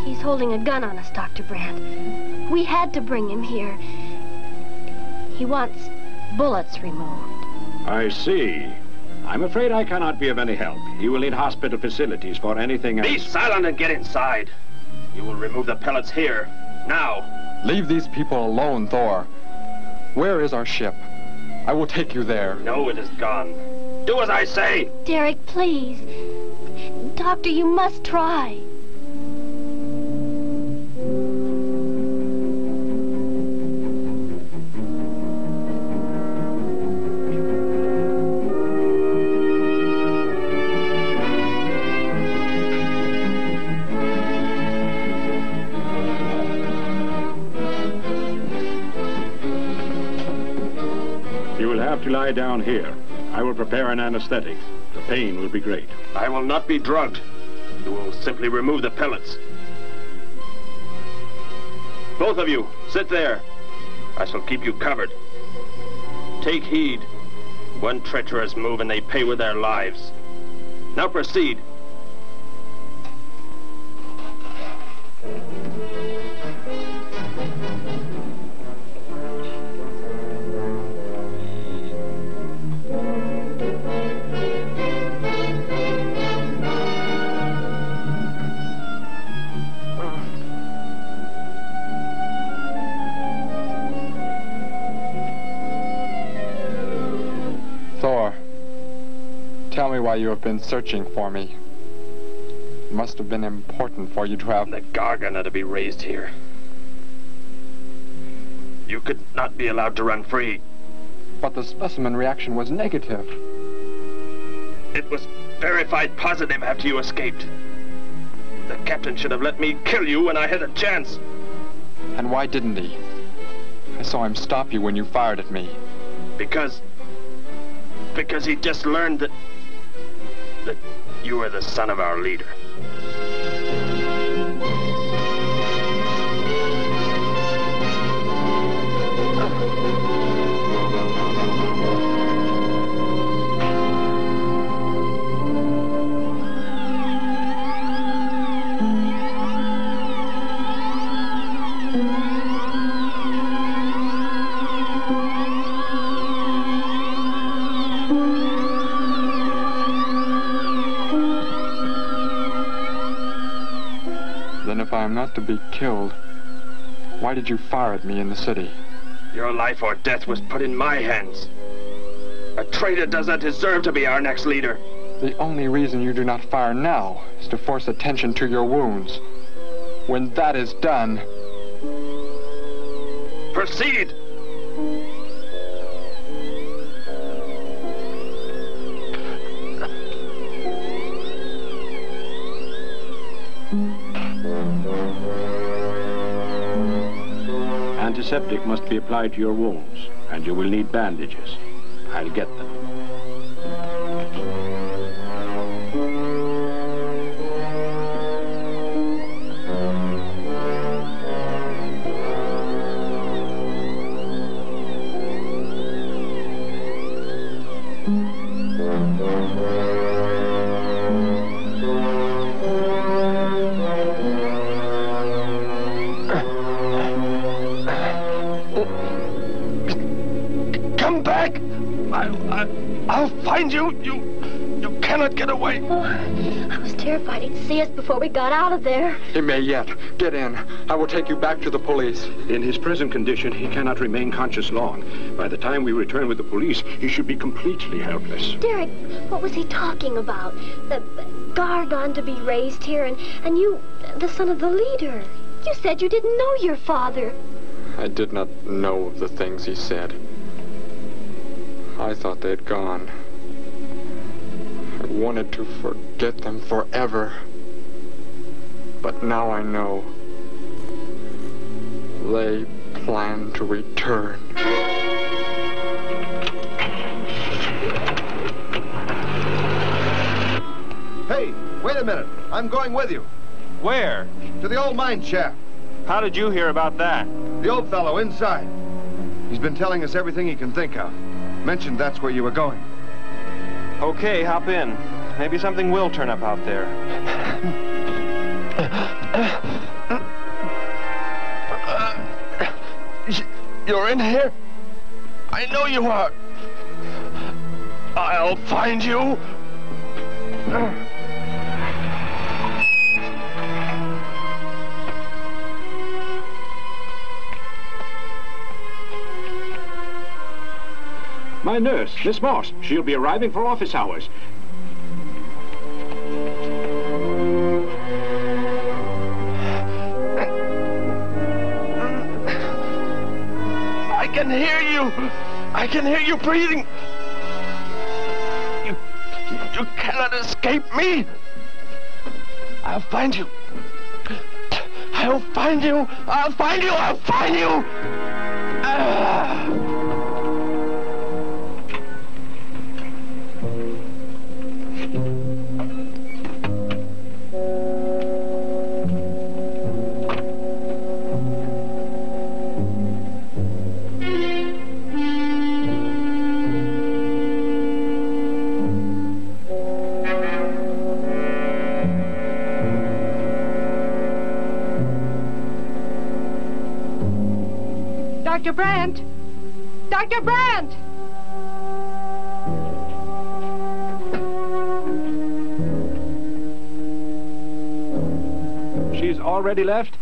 He's holding a gun on us, Dr. Brandt. We had to bring him here. He wants bullets removed. I see. I'm afraid I cannot be of any help. You will need hospital facilities for anything else. Be silent and get inside. You will remove the pellets here, now. Leave these people alone, Thor. Where is our ship? I will take you there. No, it is gone. Do as I say. Derek, please. Doctor, you must try. To lie down here. I will prepare an anesthetic. The pain will be great. I will not be drugged. You will simply remove the pellets. Both of you, sit there. I shall keep you covered. Take heed. One treacherous move and they pay with their lives. Now proceed. Thor, tell me why you have been searching for me. It must have been important for you to have... The Gargant to be raised here. You could not be allowed to run free. But the specimen reaction was negative. It was verified positive after you escaped. The captain should have let me kill you when I had a chance. And why didn't he? I saw him stop you when you fired at me. Because he just learned that you were the son of our leader. If I am not to be killed, why did you fire at me in the city? Your life or death was put in my hands. A traitor does not deserve to be our next leader. The only reason you do not fire now is to force attention to your wounds. When that is done... Proceed! Antiseptic must be applied to your wounds, and you will need bandages. I'll get them. I'll find you. You cannot get away. Oh, I was terrified he'd see us before we got out of there. He may yet. Get in. I will take you back to the police. In his present condition, he cannot remain conscious long. By the time we return with the police, he should be completely helpless. Derek, what was he talking about? The Gargant to be raised here, and you, the son of the leader. You said you didn't know your father. I did not know of the things he said. I thought they'd gone. I wanted to forget them forever. But now I know. They plan to return. Hey, wait a minute. I'm going with you. Where? To the old mine shaft. How did you hear about that? The old fellow inside. He's been telling us everything he can think of. Mentioned that's where you were going. Okay, hop in. Maybe something will turn up out there. You're in here? I know you are. I'll find you. My nurse, Miss Moss. She'll be arriving for office hours. I can hear you. I can hear you breathing. You cannot escape me. I'll find you. I'll find you. I'll find you. I'll find you. Dr. Brandt! Dr. Brandt! She's already left?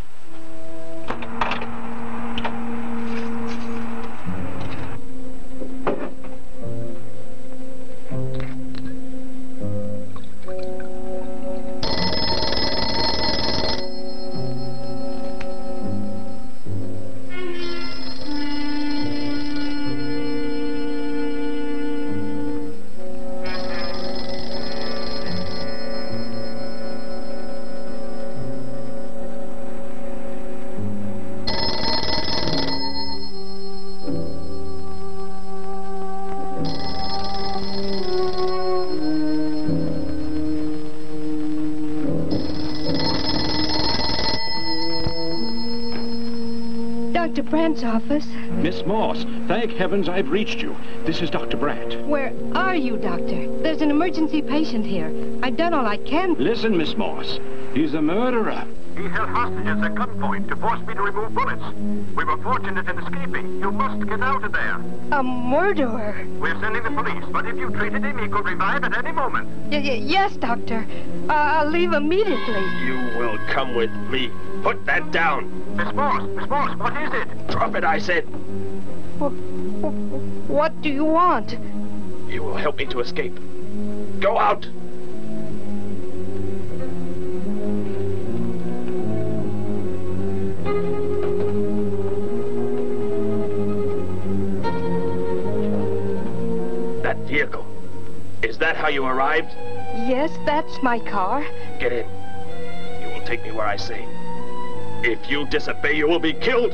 Brandt's office. Miss Moss, thank heavens I've reached you. This is Dr. Brandt. Where are you, Doctor? There's an emergency patient here. I've done all I can. Listen, Miss Moss. He's a murderer. He held hostages at gunpoint to force me to remove bullets. We were fortunate in escaping. You must get out of there. A murderer? We're sending the police, but if you treated him, he could revive at any moment. Yes, Doctor. I'll leave immediately. You will come with me. Put that down. Miss Moss, what is it? Drop it, I said. What do you want? You will help me to escape. Go out. That vehicle. Is that how you arrived? Yes, that's my car. Get in. You will take me where I say. If you disobey, you will be killed.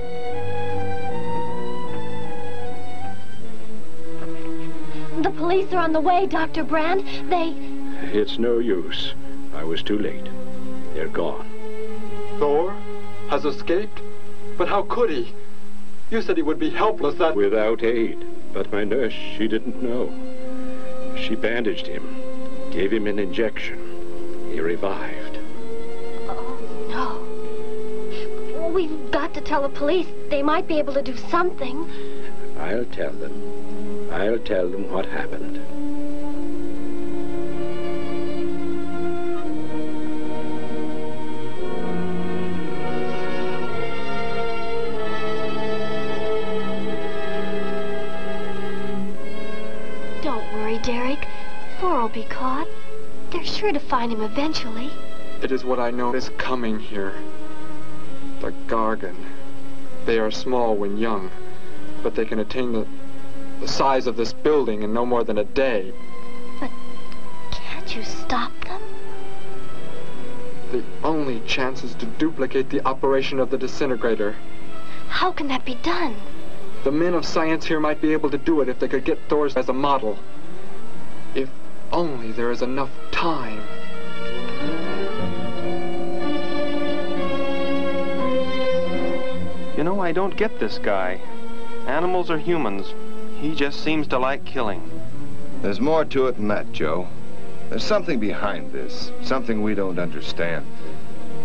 The police are on the way, Dr. Brandt. It's no use. I was too late. They're gone. Thor has escaped? But how could he? You said he would be helpless that... Without aid. But my nurse, she didn't know. She bandaged him, gave him an injection. He revived. Oh, no. We've got to tell the police. They might be able to do something. I'll tell them. I'll tell them what happened. Derek. Thor will be caught. They're sure to find him eventually. It is what I know is coming here. The Gargan. They are small when young, but they can attain the size of this building in no more than a day. But can't you stop them? The only chance is to duplicate the operation of the Disintegrator. How can that be done? The men of science here might be able to do it if they could get Thor's as a model. If only there is enough time. You know, I don't get this guy. Animals or humans, he just seems to like killing. There's more to it than that, Joe. There's something behind this, something we don't understand.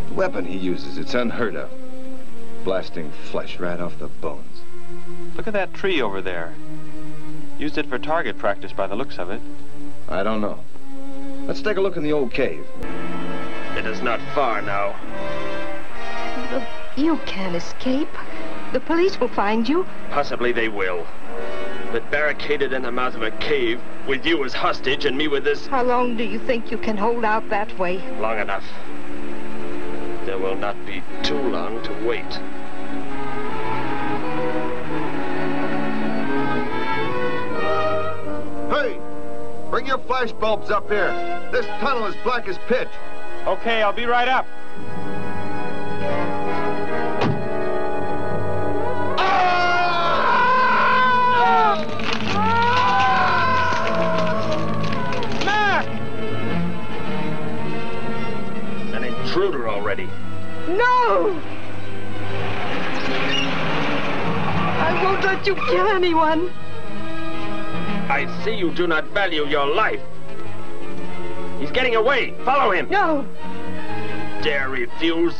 The weapon he uses, it's unheard of. Blasting flesh right off the bones. Look at that tree over there. Used it for target practice by the looks of it. I don't know. Let's take a look in the old cave. It is not far now. You can't escape. The police will find you. Possibly they will. But barricaded in the mouth of a cave, with you as hostage and me with this... How long do you think you can hold out that way? Long enough. There will not be too long to wait. Hey! Bring your flash bulbs up here. This tunnel is black as pitch. Okay, I'll be right up. Mac! An intruder already. No! I won't let you kill anyone. I see you do not value your life. He's getting away. Follow him. No. Dare refuse?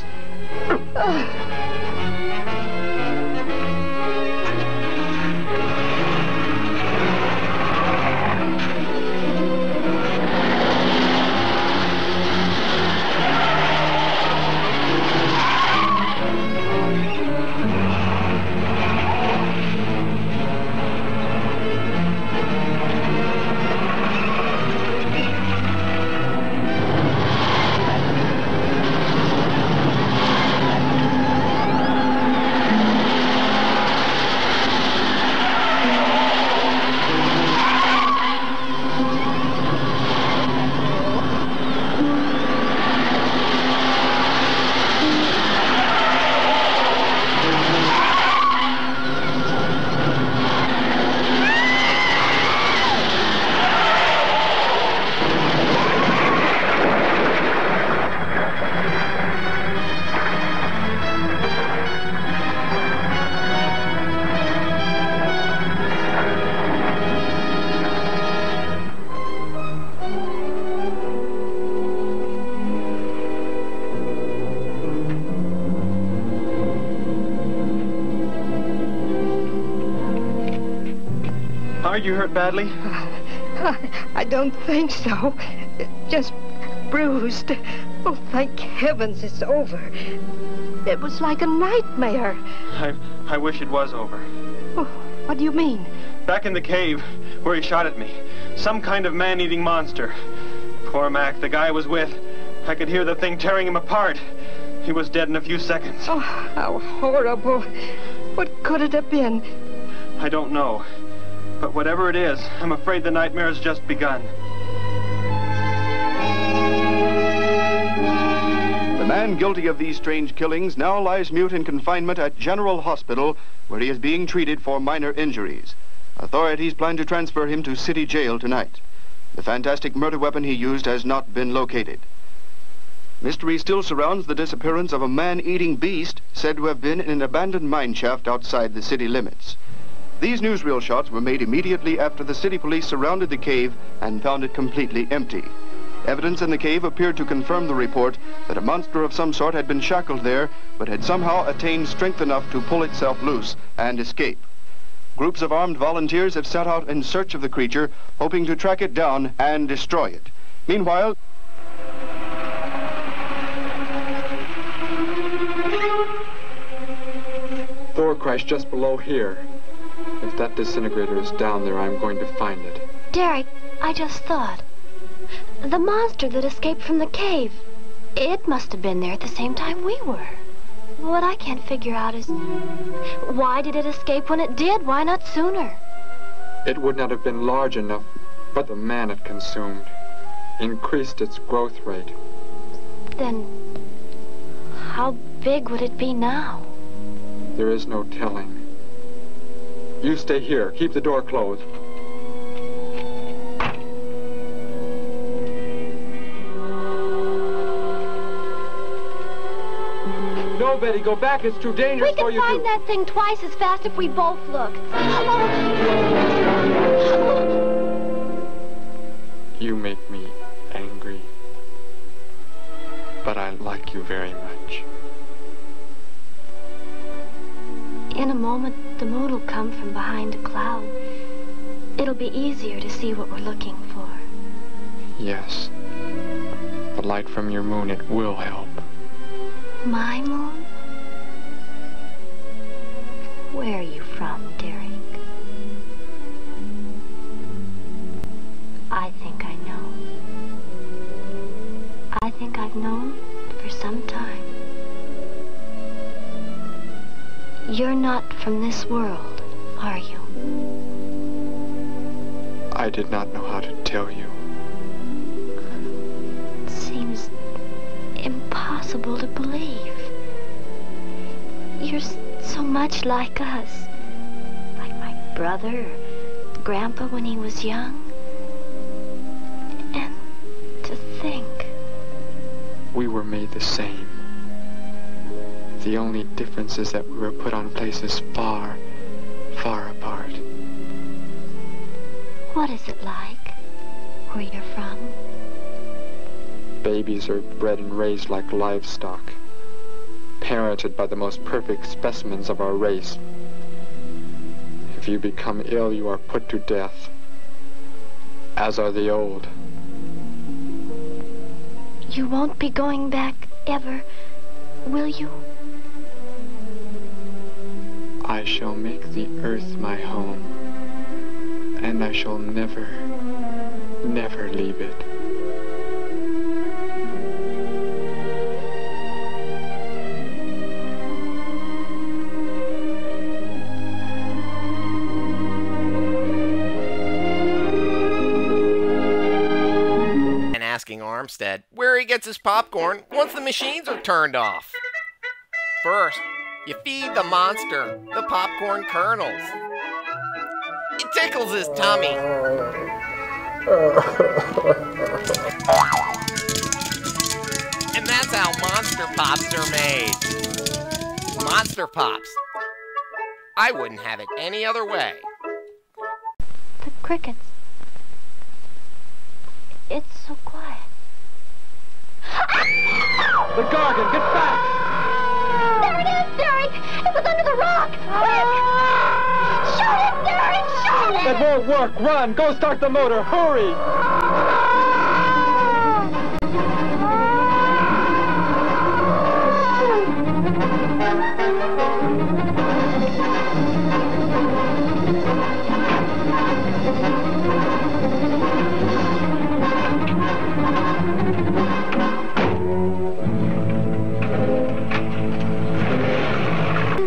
Are you hurt badly? I don't think so. Just bruised. Oh, thank heavens it's over. It was like a nightmare. I wish it was over. Oh, what do you mean? Back in the cave where he shot at me. Some kind of man-eating monster. Poor Mac, the guy I was with. I could hear the thing tearing him apart. He was dead in a few seconds. Oh, how horrible. What could it have been? I don't know. But whatever it is, I'm afraid the nightmare has just begun. The man guilty of these strange killings now lies mute in confinement at General Hospital, where he is being treated for minor injuries. Authorities plan to transfer him to City Jail tonight. The fantastic murder weapon he used has not been located. Mystery still surrounds the disappearance of a man-eating beast said to have been in an abandoned mine shaft outside the city limits. These newsreel shots were made immediately after the city police surrounded the cave and found it completely empty. Evidence in the cave appeared to confirm the report that a monster of some sort had been shackled there, but had somehow attained strength enough to pull itself loose and escape. Groups of armed volunteers have set out in search of the creature, hoping to track it down and destroy it. Meanwhile, Thor crashed just below here. If that disintegrator is down there, I'm going to find it. Derek, I just thought. The monster that escaped from the cave. It must have been there at the same time we were. What I can't figure out is, why did it escape when it did? Why not sooner? It would not have been large enough, but the man it consumed increased its growth rate. Then, how big would it be now? There is no telling. You stay here. Keep the door closed. No, Betty, go back. It's too dangerous for you to... We can find that thing twice as fast if we both look. You make me angry, but I like you very much. In a moment, the moon will come from behind a cloud. It'll be easier to see what we're looking for. Yes. The light from your moon, it will help. My moon? Where are you from, Derek? I think I know. I think I've known for some time. You're not from this world, are you? I did not know how to tell you. It seems impossible to believe. You're so much like us. Like my brother or Grandpa when he was young. And to think... We were made the same. The only difference is that we were put on places far, far apart. What is it like, where you're from? Babies are bred and raised like livestock, parented by the most perfect specimens of our race. If you become ill, you are put to death, as are the old. You won't be going back ever, will you? I shall make the earth my home, and I shall never, never leave it. And asking Armstead where he gets his popcorn once the machines are turned off. First, you feed the monster the popcorn kernels. It tickles his tummy. And that's how Monster Pops are made. Monster Pops. I wouldn't have it any other way. The crickets. It's so quiet. The Gargan, get back! There it is, Derek! It was under the rock! Quick! Shoot it, Derek! Shoot That won't work. Run. Go start the motor. Hurry.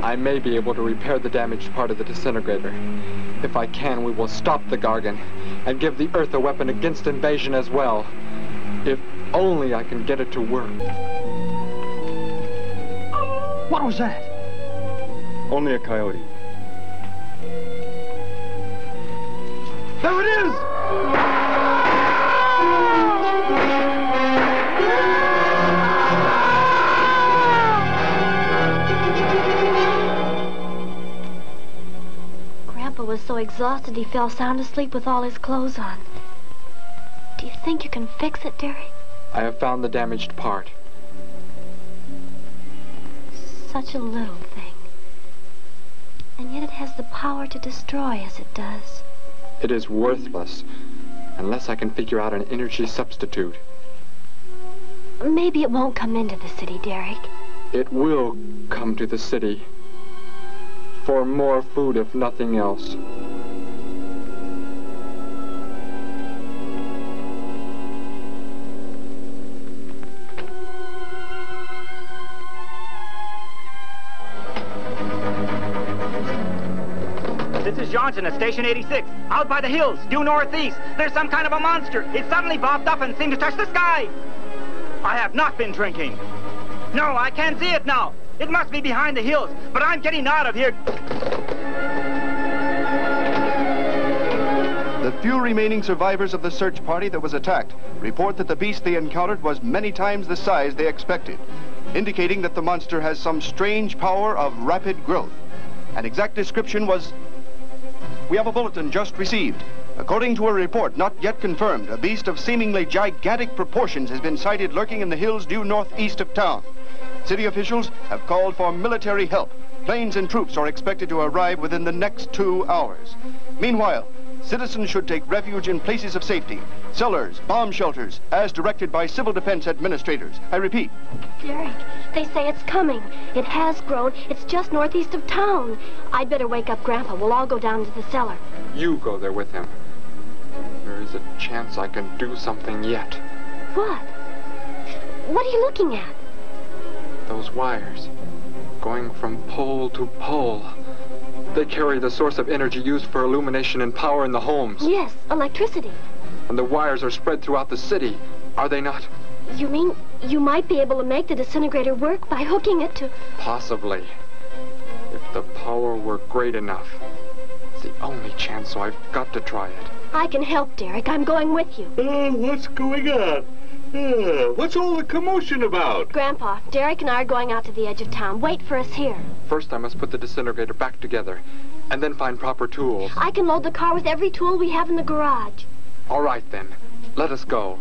I may be able to repair the damaged part of the disintegrator. If I can, we will stop the Gargan and give the Earth a weapon against invasion as well. If only I can get it to work. What was that? Only a coyote. There it is! Grandpa was so exhausted he fell sound asleep with all his clothes on. Do you think you can fix it, Derek? I have found the damaged part. Such a little thing. And yet it has the power to destroy as it does. It is worthless unless I can figure out an energy substitute. Maybe it won't come into the city, Derek. It will come to the city. For more food, if nothing else. This is Johnson at Station 86. Out by the hills, due northeast. There's some kind of a monster. It suddenly bobbed up and seemed to touch the sky. I have not been drinking. No, I can't see it now. It must be behind the hills, but I'm getting out of here. The few remaining survivors of the search party that was attacked report that the beast they encountered was many times the size they expected, indicating that the monster has some strange power of rapid growth. An exact description was... We have a bulletin just received. According to a report not yet confirmed, a beast of seemingly gigantic proportions has been sighted lurking in the hills due northeast of town. City officials have called for military help. Planes and troops are expected to arrive within the next 2 hours. Meanwhile, citizens should take refuge in places of safety, cellars, bomb shelters, as directed by civil defense administrators. I repeat. Derek, they say it's coming. It has grown. It's just northeast of town. I'd better wake up Grandpa. We'll all go down to the cellar. You go there with him. There is a chance I can do something yet. What? What are you looking at? Those wires, going from pole to pole. They carry the source of energy used for illumination and power in the homes. Yes, electricity. And the wires are spread throughout the city, are they not? You mean you might be able to make the disintegrator work by hooking it to... Possibly. If the power were great enough. It's the only chance, so I've got to try it. I can help, Derek. I'm going with you. What's going on? What's all the commotion about? Grandpa, Derek and I are going out to the edge of town. Wait for us here. First, I must put the disintegrator back together, and then find proper tools. I can load the car with every tool we have in the garage. All right, then. Let us go.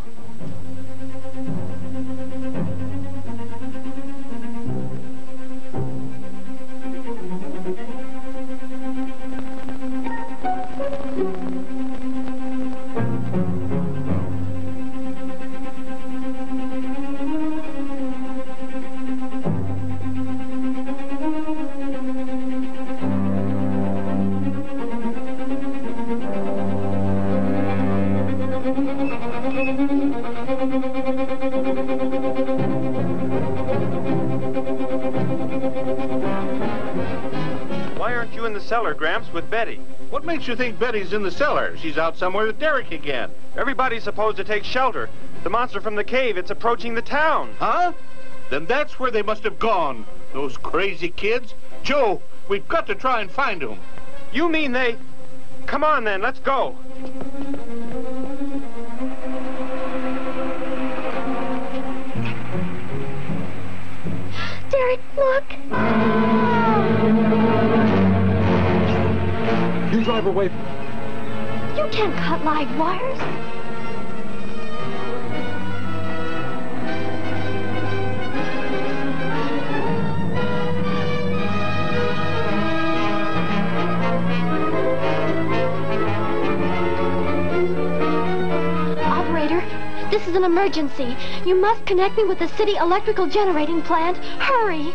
Why aren't you in the cellar, Gramps, with Betty? What makes you think Betty's in the cellar? She's out somewhere with Derek again. Everybody's supposed to take shelter. The monster from the cave, it's approaching the town. Huh? Then that's where they must have gone. Those crazy kids. Joe, we've got to try and find them. You mean they... Come on, then, let's go. Derek, look. You drive away. You can't cut live wires. This is an emergency. You must connect me with the city electrical generating plant. Hurry!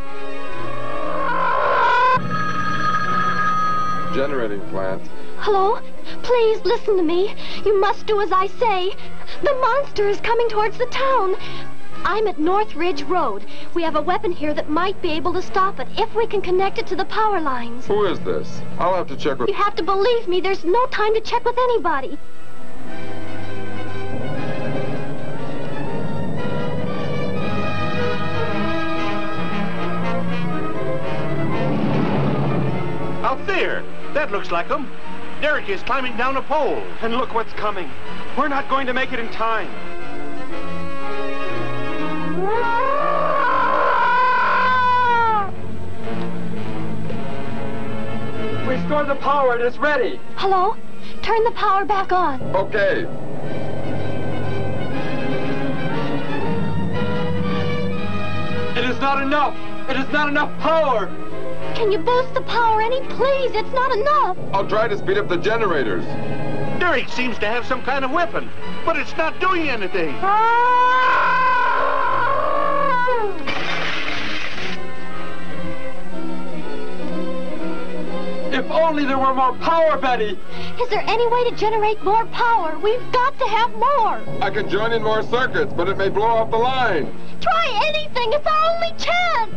Generating plant? Hello? Please listen to me. You must do as I say. The monster is coming towards the town. I'm at North Ridge Road. We have a weapon here that might be able to stop it if we can connect it to the power lines. Who is this? I'll have to check with... You have to believe me. There's no time to check with anybody. Out there! That looks like him. Derek is climbing down a pole. And look what's coming. We're not going to make it in time. Restore the power. It is ready. Hello? Turn the power back on. Okay. It is not enough. It is not enough power. Can you boost the power any, please? It's not enough. I'll try to speed up the generators. Derek seems to have some kind of weapon, but it's not doing anything. If only there were more power, Betty! Is there any way to generate more power? We've got to have more! I can join in more circuits, but it may blow off the line. Try anything! It's our only chance!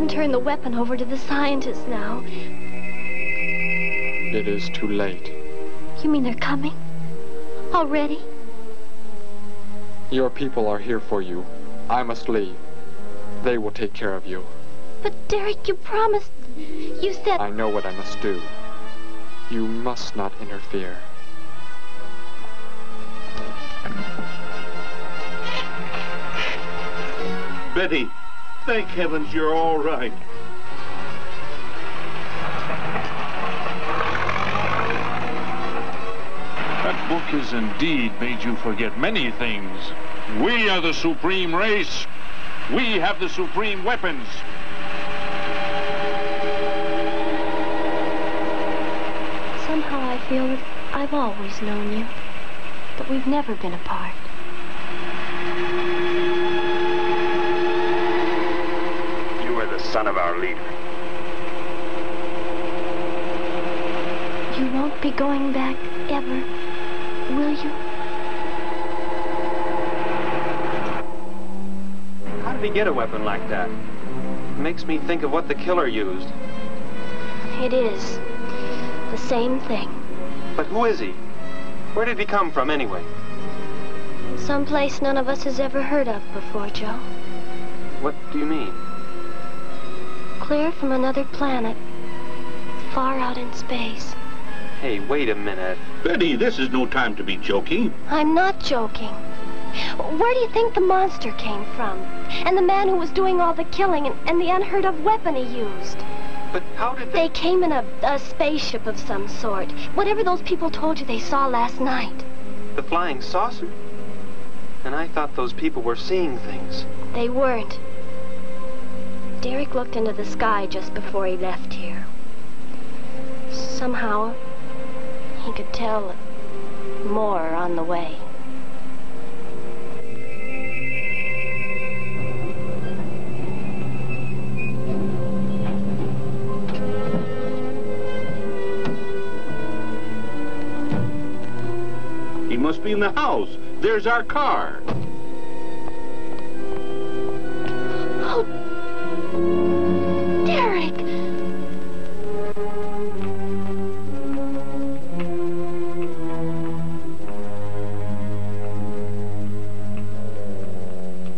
Turn the weapon over to the scientists now. It is too late. You mean they're coming? Already? Your people are here for you. I must leave. They will take care of you. But Derek, you promised... You said... I know what I must do. You must not interfere. Betty, thank heavens you're all right. That book has indeed made you forget many things. We are the supreme race. We have the supreme weapons. Somehow I feel that I've always known you, but we've never been apart. Son of our leader. You won't be going back ever, will you? How did he get a weapon like that? It makes me think of what the killer used. It is. The same thing. But who is he? Where did he come from anyway? Someplace none of us has ever heard of before, Joe. What do you mean? Clear from another planet, far out in space. Hey, wait a minute. Betty, this is no time to be joking. I'm not joking. Where do you think the monster came from? And the man who was doing all the killing and the unheard of weapon he used? But how did they... They came in a spaceship of some sort. Whatever those people told you they saw last night. The flying saucer? And I thought those people were seeing things. They weren't. Derek looked into the sky just before he left here. Somehow, he could tell more on the way. He must be in the house. There's our car. Oh, Derek!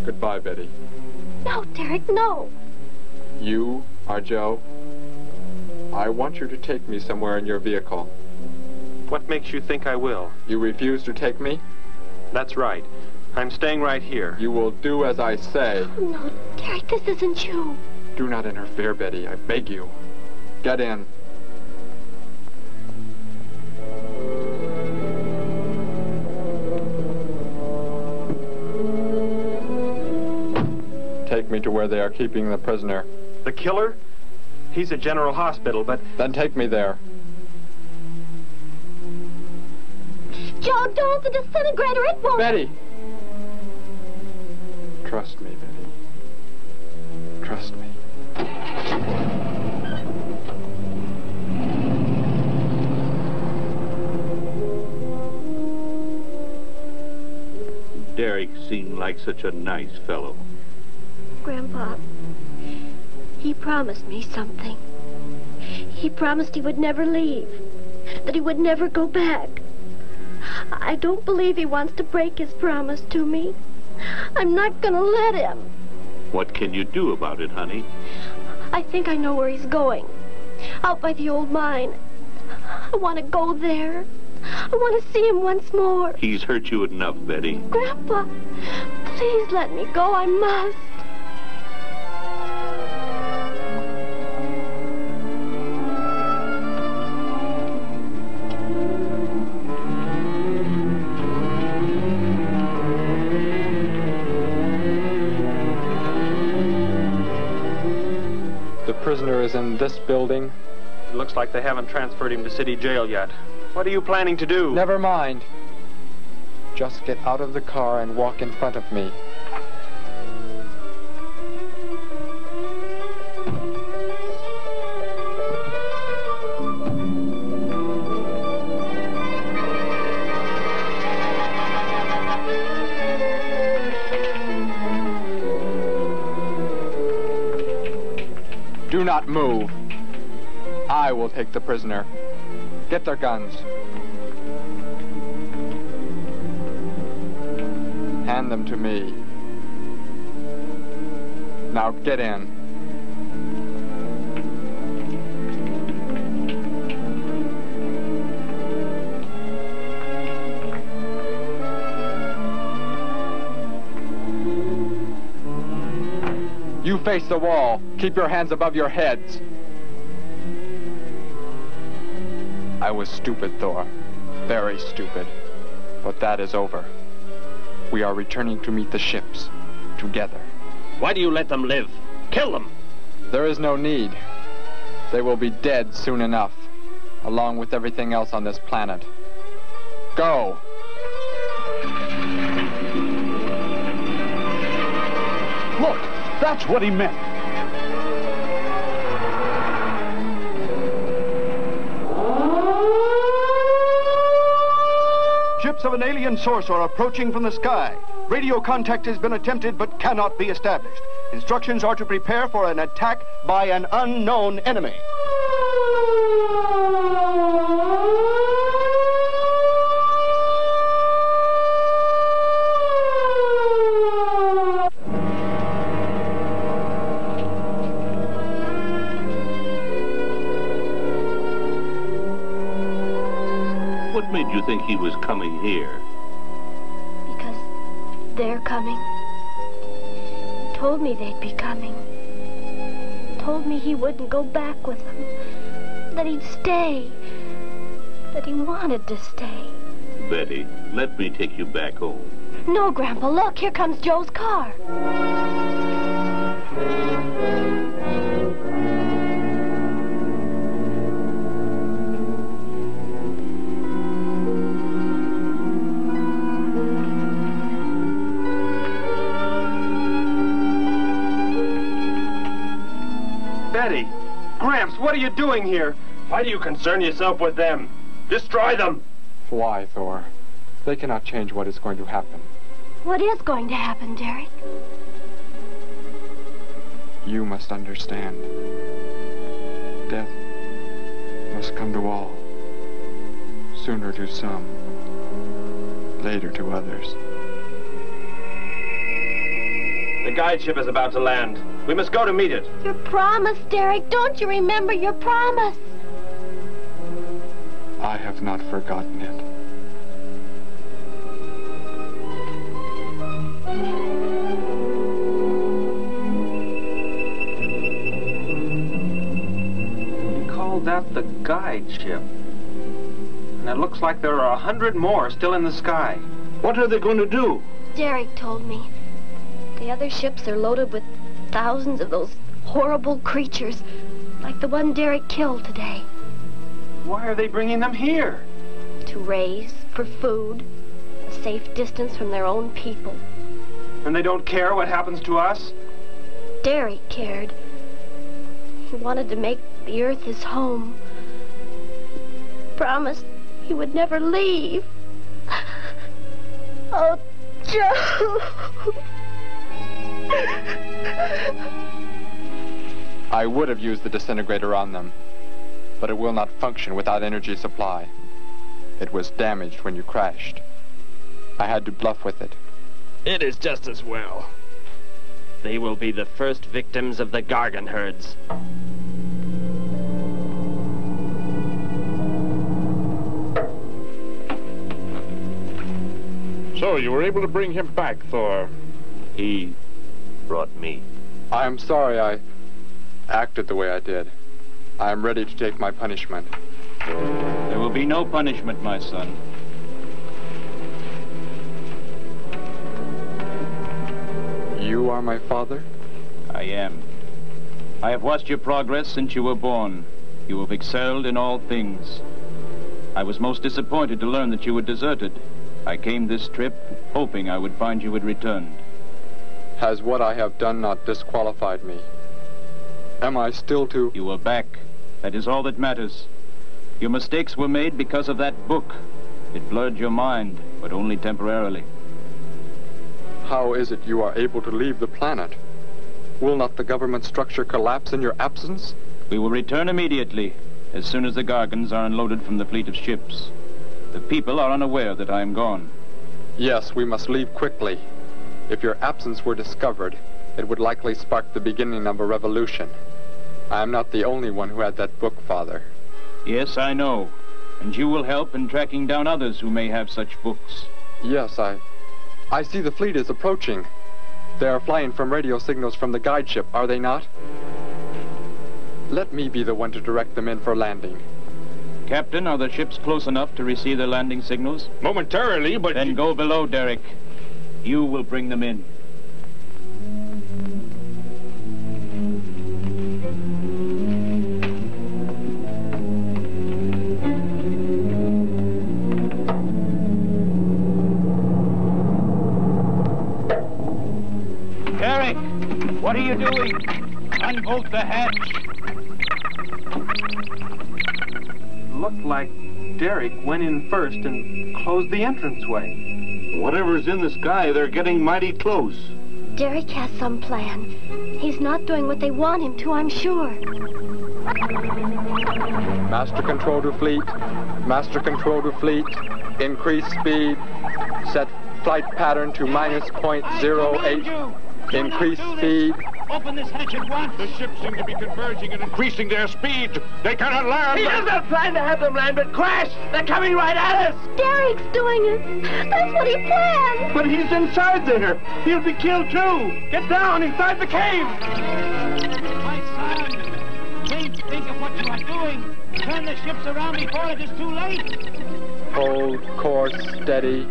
Goodbye, Betty. No, Derek, no. You are Joe. I want you to take me somewhere in your vehicle. What makes you think I will? You refuse to take me? That's right. I'm staying right here. You will do as I say. Oh, no, Derek, this isn't you. Do not interfere, Betty. I beg you. Get in. Take me to where they are keeping the prisoner. The killer? He's at General Hospital, but... Then take me there. Joe, don't! The disintegrator, it won't... Betty! Trust me, Betty. Trust me. Derek seemed like such a nice fellow. Grandpa, he promised me something. He promised he would never leave, that he would never go back. I don't believe he wants to break his promise to me. I'm not gonna let him. What can you do about it, honey? I think I know where he's going. Out by the old mine. I want to go there. I want to see him once more. He's hurt you enough, Betty. Grandpa, please let me go. I must. The prisoner is in this building. It looks like they haven't transferred him to city jail yet. What are you planning to do? Never mind. Just get out of the car and walk in front of me. Do not move. I will take the prisoner. Get their guns. Hand them to me. Now get in. You face the wall. Keep your hands above your heads. I was stupid, Thor. Very stupid. But that is over. We are returning to meet the ships. Together. Why do you let them live? Kill them! There is no need. They will be dead soon enough. Along with everything else on this planet. Go! Look! That's what he meant! Ships of an alien source are approaching from the sky. Radio contact has been attempted but cannot be established. Instructions are to prepare for an attack by an unknown enemy. What made you think he was coming here? Because they're coming. Told me they'd be coming. Told me he wouldn't go back with them. That he'd stay. That he wanted to stay. Betty, let me take you back home. No, Grandpa, look, here comes Joe's car. Betty! Gramps, what are you doing here? Why do you concern yourself with them? Destroy them! Why, Thor? They cannot change what is going to happen. What is going to happen, Derek? You must understand. Death must come to all. Sooner to some. Later to others. The guide ship is about to land. We must go to meet it. Your promise, Derek. Don't you remember your promise? I have not forgotten it. got the guide ship. And it looks like there are 100 more still in the sky. What are they going to do? Derek told me. The other ships are loaded with thousands of those horrible creatures, like the one Derek killed today. Why are they bringing them here? To raise, for food, a safe distance from their own people. And they don't care what happens to us? Derek cared. He wanted to make the Earth his home. He promised he would never leave. Oh, Joe! I would have used the disintegrator on them, but it will not function without energy supply. It was damaged when you crashed. I had to bluff with it. It is just as well. They will be the first victims of the Gargan herds. So, you were able to bring him back, Thor? He brought me. I am sorry I acted the way I did. I am ready to take my punishment. There will be no punishment, my son. You are my father? I am. I have watched your progress since you were born. You have excelled in all things. I was most disappointed to learn that you were deserted. I came this trip hoping I would find you had returned. Has what I have done not disqualified me? Am I still to... You are back. That is all that matters. Your mistakes were made because of that book. It blurred your mind, but only temporarily. How is it you are able to leave the planet? Will not the government structure collapse in your absence? We will return immediately, as soon as the Gargans are unloaded from the fleet of ships. The people are unaware that I am gone. Yes, we must leave quickly. If your absence were discovered, it would likely spark the beginning of a revolution. I am not the only one who had that book, Father. Yes, I know. And you will help in tracking down others who may have such books. Yes, I see the fleet is approaching. They are flying from radio signals from the guide ship, are they not? Let me be the one to direct them in for landing. Captain, are the ships close enough to receive their landing signals? Momentarily, but... Then go below, Derek. You will bring them in. Derek, what are you doing? Unbolt the hatch. Looked like Derek went in first and closed the entranceway. Whatever's in the sky, they're getting mighty close. Derek has some plan. He's not doing what they want him to, I'm sure. Master control to fleet. Master control to fleet. Increase speed. Set flight pattern to -0.08. Increase speed. Open this hatch at once. The ships seem to be converging and increasing their speed. They cannot land. He does not plan to have them land, but crash. They're coming right at us. Derek's doing it. That's what he planned. But he's inside there. He'll be killed too. Get down inside the cave. My son, think of what you are doing. Turn the ships around before it is too late. Hold course steady.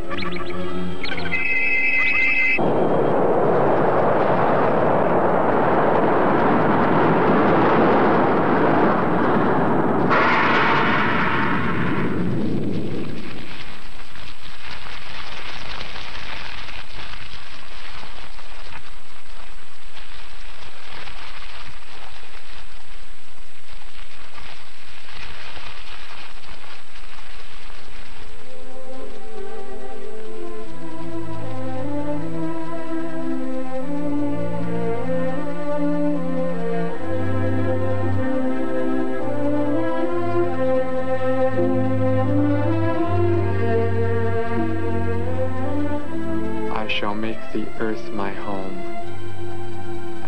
The earth my home,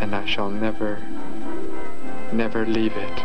and I shall never leave it.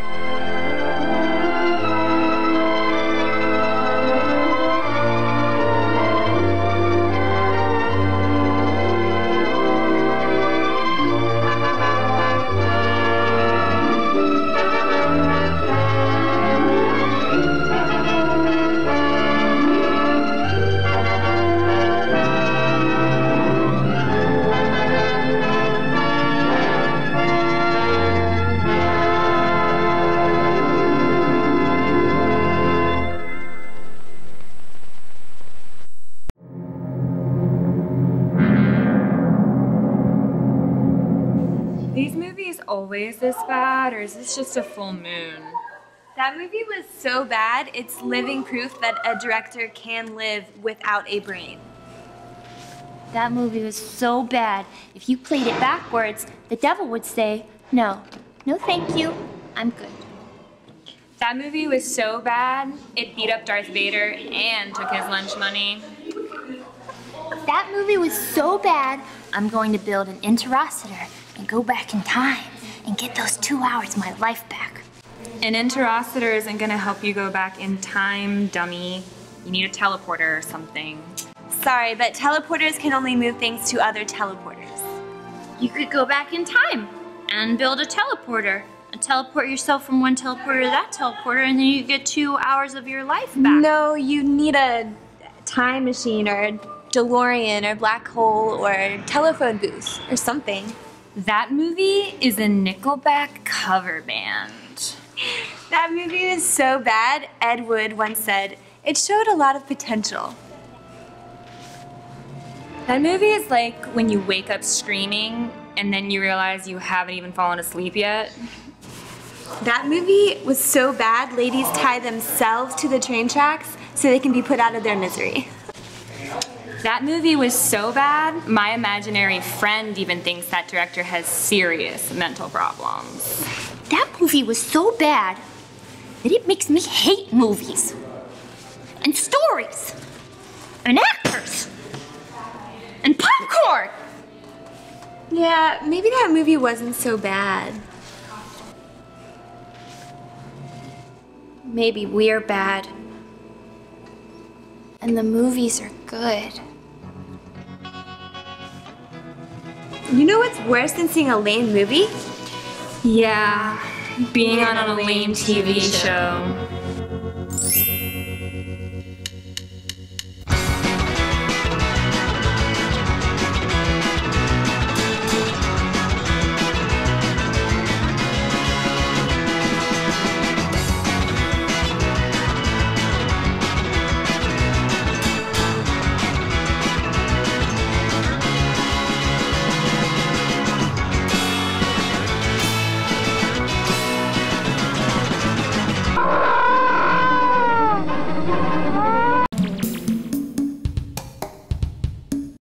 always this bad, or is this just a full moon? That movie was so bad, it's living proof that a director can live without a brain. That movie was so bad, if you played it backwards, the devil would say, no, no thank you, I'm good. That movie was so bad, it beat up Darth Vader and took his lunch money. That movie was so bad, I'm going to build an interocitor and go back in time and get those 2 hours of my life back. An interocitor isn't gonna help you go back in time, dummy. You need a teleporter or something. Sorry, but teleporters can only move things to other teleporters. You could go back in time and build a teleporter and teleport yourself from one teleporter to that teleporter, and then you get 2 hours of your life back. No, you need a time machine or a DeLorean or black hole or a telephone booth or something. That movie is a Nickelback cover band. That movie is so bad, Ed Wood once said, it showed a lot of potential. That movie is like when you wake up screaming and then you realize you haven't even fallen asleep yet. That movie was so bad, ladies tie themselves to the train tracks so they can be put out of their misery. That movie was so bad, my imaginary friend even thinks that director has serious mental problems. That movie was so bad that it makes me hate movies and stories and actors and popcorn. Yeah, maybe that movie wasn't so bad. Maybe we're bad and the movies are good. You know what's worse than seeing a lame movie? Yeah, being on a lame TV show.